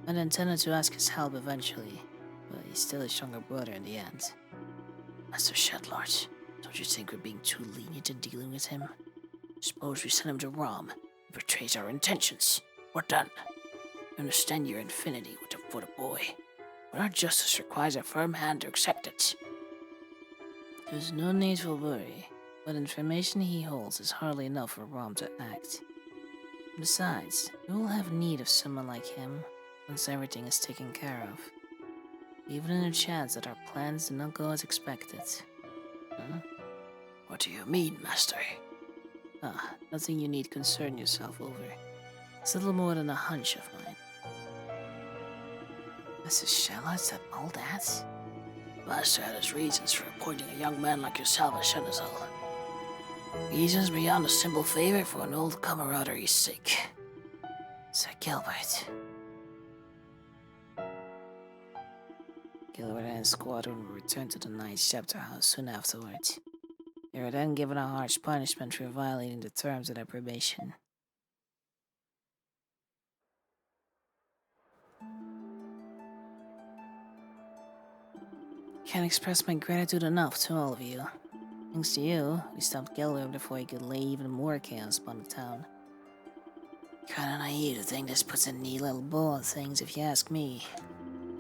S1: I'd intended to ask his help eventually, but he's still his younger brother in the end. Master Shadowlord, don't you think we're being too lenient in dealing with him? Suppose we send him to Rom and betrays our intentions. We're done. I understand your infinity for the boy, but our justice requires a firm hand to accept it. There's no need for worry, but information he holds is hardly enough for Rom to act. Besides, we will have need of someone like him once everything is taken care of. Even in a chance that our plans do not go as expected. Huh? What do you mean, Master? Nothing you need concern yourself over. It's little more than a hunch of mine. Mrs. Shella said all that? Master had his reasons for appointing a young man like yourself as Shenazal. Reasons beyond a simple favor for an old camaraderie's sake. Sir Gilbert. Gilbert and his squadron will return to the Knight's chapter house soon afterwards. They were then given a harsh punishment for violating the terms of their probation. Can't express my gratitude enough to all of you. Thanks to you, we stopped Gilbert before he could lay even more chaos upon the town. Kinda naive to think this puts a neat little bow on things if you ask me.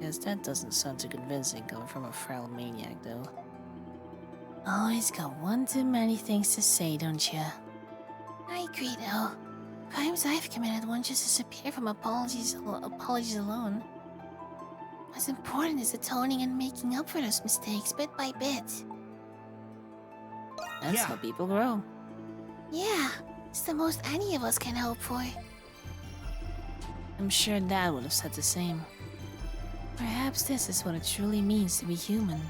S1: Guess that doesn't sound too convincing coming from a frail maniac, though. Always got one too many things to say, don't you? I agree, though. Crimes I've committed won't just disappear from apologies alone. What's important is atoning and making up for those mistakes bit by bit. That's how people grow. Yeah, it's the most any of us can hope for. I'm sure Dad would have said the same. Perhaps this is what it truly means to be human.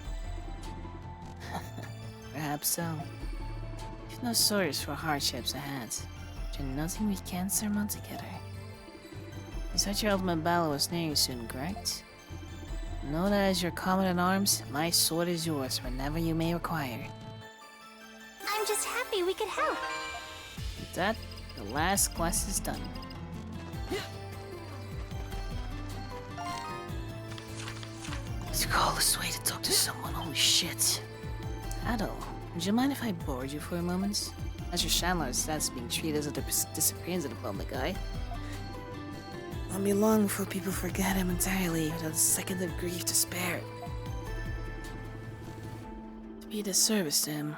S1: Perhaps so. If no sorrows for hardships ahead, there's nothing we can't surmount together. You said your ultimate battle was nearing soon, correct? Know that as your comrade in arms, my sword is yours whenever you may require.
S7: I'm just happy we could help.
S1: With that, the last quest is done. Let's call this way to talk to someone, holy shit. Adol, would you mind if I bored you for a moment? As your Chandler's that's being treated as a disappearance in the public eye. Won't be long before people forget him entirely without a second of grief to spare. To be a disservice to him,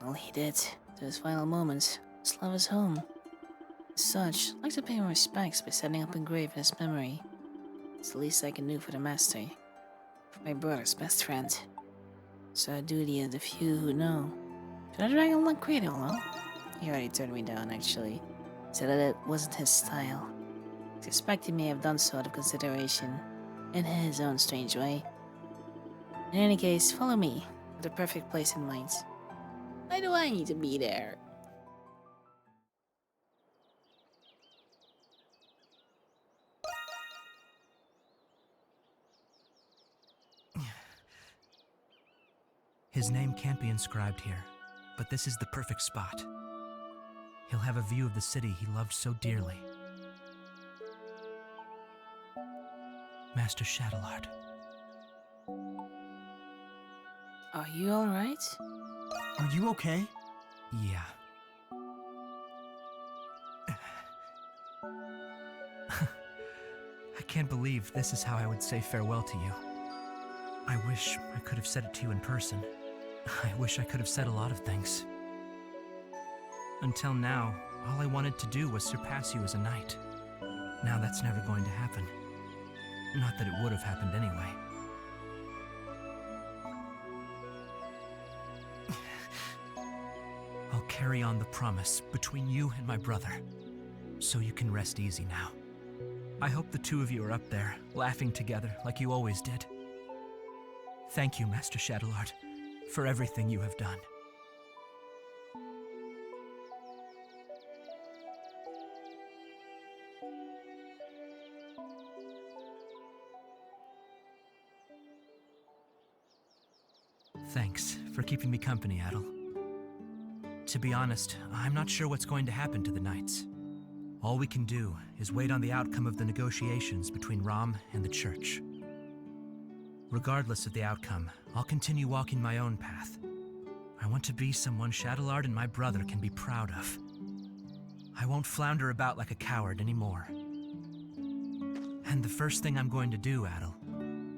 S1: all he did, to his final moments, was love his home. As such, I'd like to pay him respects by setting up a grave in his memory. It's the least I can do for the master. For my brother's best friend. So a duty of the few who know. Should I drag him like Credo, huh? He already turned me down, actually. Said that it wasn't his style. I suspect he may have done so out of consideration, in his own strange way. In any case, follow me, with the perfect place in mind. Why do I need to be there?
S18: His name can't be inscribed here, but this is the perfect spot. He'll have a view of the city he loved so dearly. Master Shadowlord.
S1: Are you alright?
S18: Are you okay? Yeah. I can't believe this is how I would say farewell to you. I wish I could have said it to you in person. I wish I could have said a lot of things. Until now, all I wanted to do was surpass you as a knight. Now that's never going to happen. Not that it would have happened anyway. I'll carry on the promise between you and my brother, so you can rest easy now. I hope the two of you are up there, laughing together like you always did. Thank you, Master Shadowlord, for everything you have done. Thanks for keeping me company, Adel. To be honest, I'm not sure what's going to happen to the Knights. All we can do is wait on the outcome of the negotiations between Rom and the Church. Regardless of the outcome, I'll continue walking my own path. I want to be someone Shadowlord and my brother can be proud of. I won't flounder about like a coward anymore. And the first thing I'm going to do, Adel,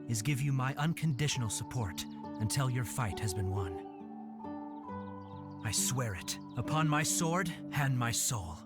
S18: is give you my unconditional support until your fight has been won. I swear it, upon my sword and my soul.